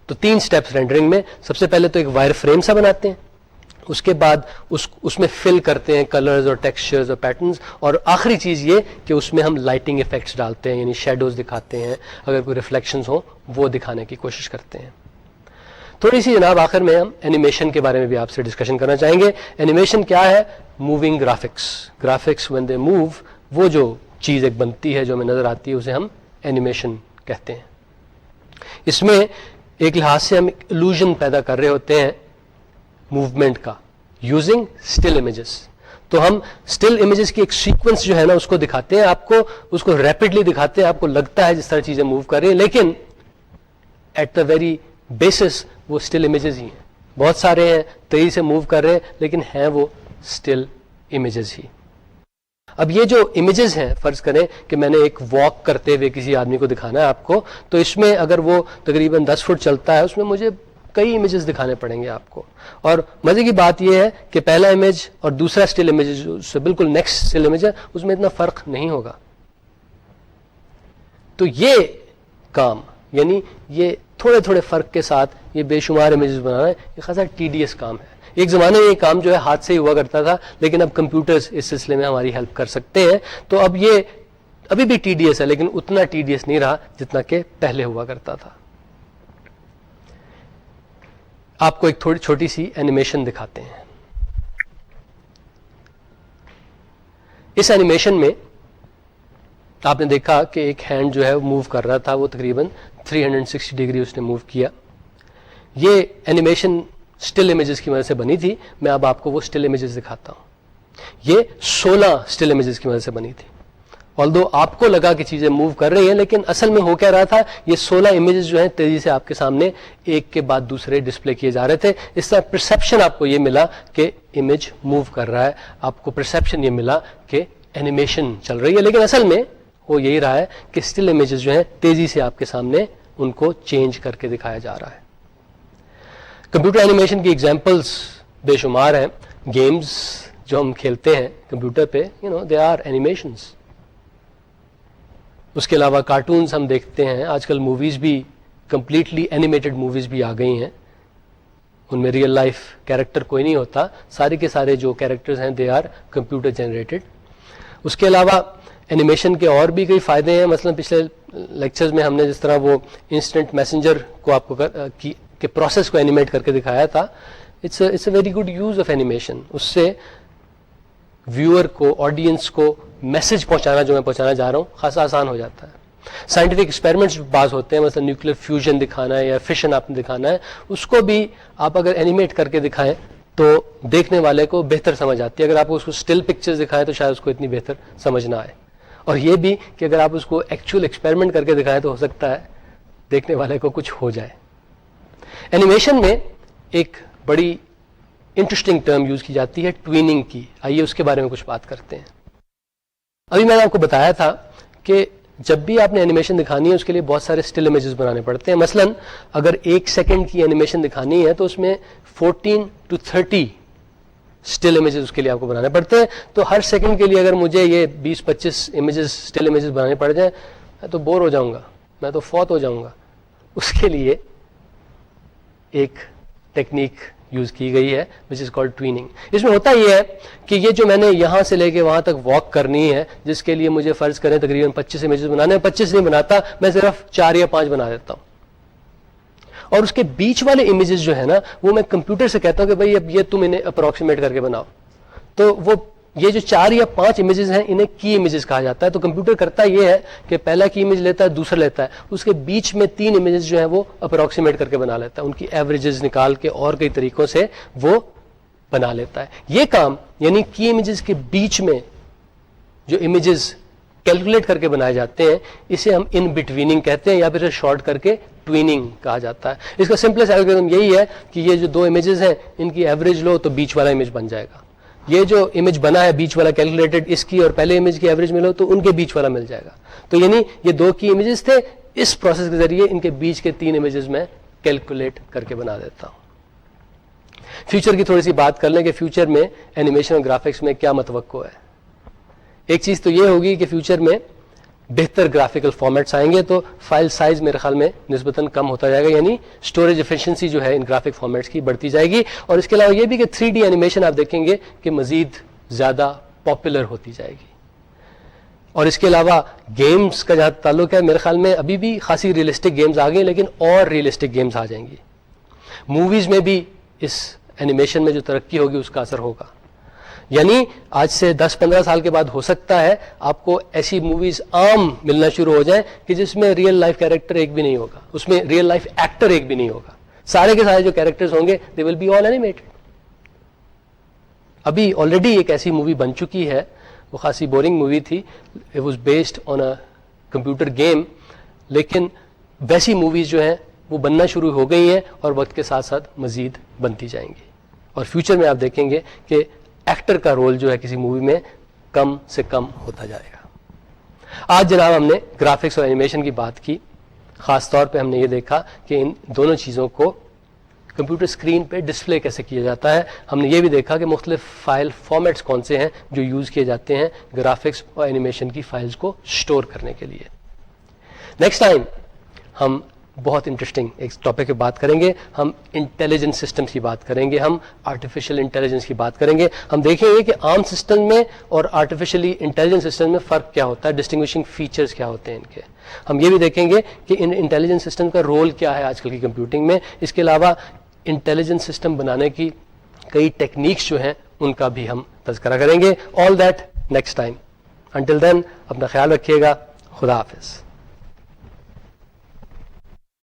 تو 3 اسٹیپس رینڈرنگ میں. سب سے پہلے تو ایک وائر فریم سا بناتے ہیں, اس کے بعد اس میں فل کرتے ہیں کلرز اور ٹیکسچرز اور پیٹرنز, اور آخری چیز یہ کہ اس میں ہم لائٹنگ افیکٹس ڈالتے ہیں, یعنی شیڈوز دکھاتے ہیں, اگر کوئی ریفلیکشنز ہوں وہ دکھانے کی کوشش کرتے ہیں. تھوڑی سی جناب آخر میں ہم اینیمیشن کے بارے میں بھی آپ سے ڈسکشن کرنا چاہیں گے. اینیمیشن کیا ہے؟ Moving graphics when they move, وہ جو چیز ایک بنتی ہے جو ہمیں نظر آتی ہے اسے ہم اینیمیشن کہتے ہیں. اس میں ایک لحاظ سے ہم الوژن پیدا کر رہے ہوتے ہیں موومنٹ کا یوزنگ اسٹل امیجز. تو ہم اسٹل امیجز کی ایک سیکوینس جو ہے نا اس کو دکھاتے ہیں آپ کو, اس کو ریپڈلی دکھاتے ہیں, آپ کو لگتا ہے جس طرح چیزیں موو کر رہی ہیں, لیکن ایٹ دا ویری بیسس وہ اسٹل امیجز ہی ہیں. بہت سارے ہیں تیزی سے موو کر رہے ہیں لیکن ہیں وہ اسٹل امیجز ہی. اب یہ جو امیجز ہیں, فرض کریں کہ میں نے ایک واک کرتے ہوئے کسی آدمی کو دکھانا ہے آپ کو, تو اس میں اگر وہ تقریباً 10 فٹ چلتا ہے اس میں مجھے کئی امیجز دکھانے پڑیں گے آپ کو. اور مزے کی بات یہ ہے کہ پہلا امیج اور دوسرا اسٹل امیج اس سے بالکل نیکسٹ اسٹل امیج ہے, اس میں اتنا فرق نہیں ہوگا. تو یہ کام, یعنی یہ تھوڑے تھوڑے فرق کے ساتھ یہ بے شمار امیجز بنانا ہے, یہ خاصا ٹیڈیس کام ہے. ایک زمانے میں یہ کام جو ہے ہاتھ سے ہی ہوا کرتا تھا, لیکن اب کمپیوٹرز اس سلسلے میں ہماری ہیلپ کر سکتے ہیں. تو اب یہ ابھی بھی ٹیڈیس ہے لیکن اتنا ٹیڈیس نہیں رہا جتنا کہ پہلے ہوا کرتا تھا. آپ کو ایک تھوڑی چھوٹی سی اینیمیشن دکھاتے ہیں. اس اینیمیشن میں آپ نے دیکھا کہ ایک ہینڈ جو ہے وہ موو کر رہا تھا, وہ تقریباً 360 ڈگری اس نے موو کیا. یہ اینیمیشن اسٹل امیجز کی مدد سے بنی تھی. میں اب آپ کو وہ اسٹل امیجز دکھاتا ہوں. یہ 16 اسٹل امیجز کی مدد سے بنی تھی. آلدو آپ کو لگا کہ چیزیں موو کر رہی ہیں, لیکن اصل میں ہو کیا رہا تھا, یہ 16 امیجز جو ہیں تیزی سے آپ کے سامنے ایک کے بعد دوسرے ڈسپلے کیے جا رہے تھے. اس طرح پرسیپشن آپ کو یہ ملا کہ امیج موو کر رہا ہے, آپ کو پرسیپشن یہ ملا کہ اینیمیشن چل رہی ہے, لیکن اصل میں وہ یہی رہا ہے کہ اسٹل امیجز جو ہیں تیزی سے آپ کے سامنے ان کو چینج کر کے دکھایا جا رہا ہے. کمپیوٹر اینیمیشن کی ایگزامپلس بے شمار ہیں. گیمز جو ہم کھیلتے ہیں کمپیوٹر پہ, دے آر اینیمیشنز. اس کے علاوہ کارٹونز ہم دیکھتے ہیں. آج کل موویز بھی کمپلیٹلی اینیمیٹڈ موویز بھی آ گئی ہیں, ان میں ریئل لائف کیریکٹر کوئی نہیں ہوتا, سارے کے سارے جو کیریکٹرز ہیں دے آر کمپیوٹر جنریٹڈ. اس کے علاوہ اینیمیشن کے اور بھی کئی فائدے ہیں. مثلا پچھلے لیکچرز میں ہم نے جس طرح وہ انسٹنٹ میسنجر کو آپ کو کہ پروسیس کو اینیمیٹ کر کے دکھایا تھا, it's a very good use of animation. اس سے ویور کو, آڈینس کو میسج پہنچانا جو میں پہنچانا جا رہا ہوں خاصا آسان ہو جاتا ہے. سائنٹیفک ایکسپیریمنٹس بعض ہوتے ہیں, مثلا نیوکلیر فیوژن دکھانا ہے یا فشن آپ نے دکھانا ہے, اس کو بھی آپ اگر اینیمیٹ کر کے دکھائیں تو دیکھنے والے کو بہتر سمجھ آتی ہے. اگر آپ اس کو اسٹل پکچرز دکھائیں تو شاید اس کو اتنی بہتر سمجھ نہ آئے. اور یہ بھی کہ اگر آپ اس کو ایکچوئل ایکسپیریمنٹ کر کے دکھائیں تو ہو سکتا ہے دیکھنے والے کو کچھ ہو جائے. اینیمیشن میں ایک بڑی انٹرسٹنگ ٹرم یوز کی جاتی ہے ٹویننگ کی. آئیے اس کے بارے میں کچھ بات کرتے ہیں. ابھی میں نے آپ کو بتایا تھا کہ جب بھی آپ نے اینیمیشن دکھانی ہے اس کے لیے بہت سارے اسٹل امیجز بنانے پڑتے ہیں. مثلا اگر 1 سیکنڈ کی اینیمیشن دکھانی ہے تو اس میں 14 to 30 اسٹل امیجز اس کے لیے آپ کو بنانے پڑتے ہیں. تو ہر سیکنڈ کے لیے اگر مجھے یہ 20-25 امیجز اسٹل امیجز بنانے پڑ جائیں میں تو بور ہو جاؤں گا, میں تو فوت ہو جاؤں گا. اس کے لیے ایک ٹیکنیک یوز کی گئی ہے which is called tweening. اس میں ہوتا یہ ہے کہ یہ جو میں نے یہاں سے لے کے وہاں تک واک کرنی ہے, جس کے لیے مجھے فرض کریں تقریباً 25 امیجز بنانے ہیں, 25 نہیں بناتا, میں صرف 4 یا 5 بنا دیتا ہوں. اور اس کے بیچ والے امیجز جو ہے نا وہ میں کمپیوٹر سے کہتا ہوں کہ بھائی اب یہ تم انہیں اپروکسیمیٹ کر کے بناؤ. تو وہ یہ جو 4 یا 5 امیجز ہیں انہیں کی امیجز کہا جاتا ہے. تو کمپیوٹر کرتا یہ ہے کہ پہلا کی امیج لیتا ہے, دوسرا لیتا ہے, اس کے بیچ میں 3 امیجز جو ہیں وہ اپروکسیمیٹ کر کے بنا لیتا ہے, ان کی ایوریجز نکال کے اور کئی طریقوں سے وہ بنا لیتا ہے. یہ کام یعنی کی امیجز کے بیچ میں جو امیجز کیلکولیٹ کر کے بنائے جاتے ہیں اسے ہم ان بٹویننگ کہتے ہیں, یا پھر شارٹ کر کے ٹویننگ کہا جاتا ہے. اس کا سمپلسٹ الگورتھم یہی ہے کہ یہ جو 2 امیجز ہیں ان کی ایوریج لو تو بیچ والا امیج بن جائے گا. یہ جو امیج بنا ہے بیچ والا کیلکولیٹڈ, اس کی اور پہلے امیج کی ایوریج ملو تو ان کے بیچ والا مل جائے گا. تو یعنی یہ 2 کی امیجز تھے, اس پروسیس کے ذریعے ان کے بیچ کے 3 امیجز میں کیلکولیٹ کر کے بنا دیتا ہوں. فیوچر کی تھوڑی سی بات کر لیں کہ فیوچر میں اینیمیشن اور گرافکس میں کیا متوقع ہے. ایک چیز تو یہ ہوگی کہ فیوچر میں بہتر گرافیکل فارمیٹس آئیں گے تو فائل سائز میرے خیال میں نسبتاً کم ہوتا جائے گا, یعنی اسٹوریج ایفیشنسی جو ہے ان گرافک فارمیٹس کی بڑھتی جائے گی. اور اس کے علاوہ یہ بھی کہ 3D اینیمیشن آپ دیکھیں گے کہ مزید زیادہ پاپولر ہوتی جائے گی. اور اس کے علاوہ گیمز کا جہاں تعلق ہے, میرے خیال میں ابھی بھی خاصی ریئلسٹک گیمز آ گئی, لیکن اور ریئلسٹک گیمز آ جائیں گی. موویز میں بھی اس اینیمیشن میں جو ترقی ہوگی اس کا اثر ہوگا. یعنی آج سے 10-15 سال کے بعد ہو سکتا ہے آپ کو ایسی موویز عام ملنا شروع ہو جائیں کہ جس میں ریئل لائف کیریکٹر ایک بھی نہیں ہوگا, اس میں ریئل لائف ایکٹر ایک بھی نہیں ہوگا, سارے کے سارے جو کیریکٹرز ہوں گے دے ول بی آل اینیمیٹڈ. ابھی آلریڈی ایک ایسی مووی بن چکی ہے, وہ خاصی بورنگ مووی تھی, it was based on a computer game, لیکن ویسی موویز جو ہیں وہ بننا شروع ہو گئی ہیں اور وقت کے ساتھ ساتھ مزید بنتی جائیں گی. اور فیوچر میں آپ دیکھیں گے کہ ایکٹر کا رول جو ہے کسی مووی میں کم سے کم ہوتا جائے گا. آج جناب ہم نے گرافکس اور اینیمیشن کی بات کی. خاص طور پہ ہم نے یہ دیکھا کہ ان دونوں چیزوں کو کمپیوٹر اسکرین پہ ڈسپلے کیسے کیا جاتا ہے. ہم نے یہ بھی دیکھا کہ مختلف فائل فارمیٹس کون سے ہیں جو یوز کیے جاتے ہیں گرافکس اور اینیمیشن کی فائلز کو اسٹور کرنے کے لیے. نیکسٹ ٹائم ہم بہت انٹرسٹنگ ایک ٹاپک پہ بات کریں گے. ہم انٹیلیجنس سسٹمس کی بات کریں گے, ہم آرٹیفیشیل انٹیلیجنس کی بات کریں گے. ہم دیکھیں گے کہ عام سسٹم میں اور آرٹیفیشلی انٹیلیجنس سسٹم میں فرق کیا ہوتا ہے, ڈسٹنگوشنگ فیچرز کیا ہوتے ہیں ان کے. ہم یہ بھی دیکھیں گے کہ ان انٹیلیجنس سسٹم کا رول کیا ہے آج کل کی کمپیوٹنگ میں. اس کے علاوہ انٹیلیجنس سسٹم بنانے کی کئی ٹیکنیکس جو ہیں ان کا بھی ہم تذکرہ کریں گے. All that next time. Until then اپنا خیال رکھیے گا. خدا حافظ.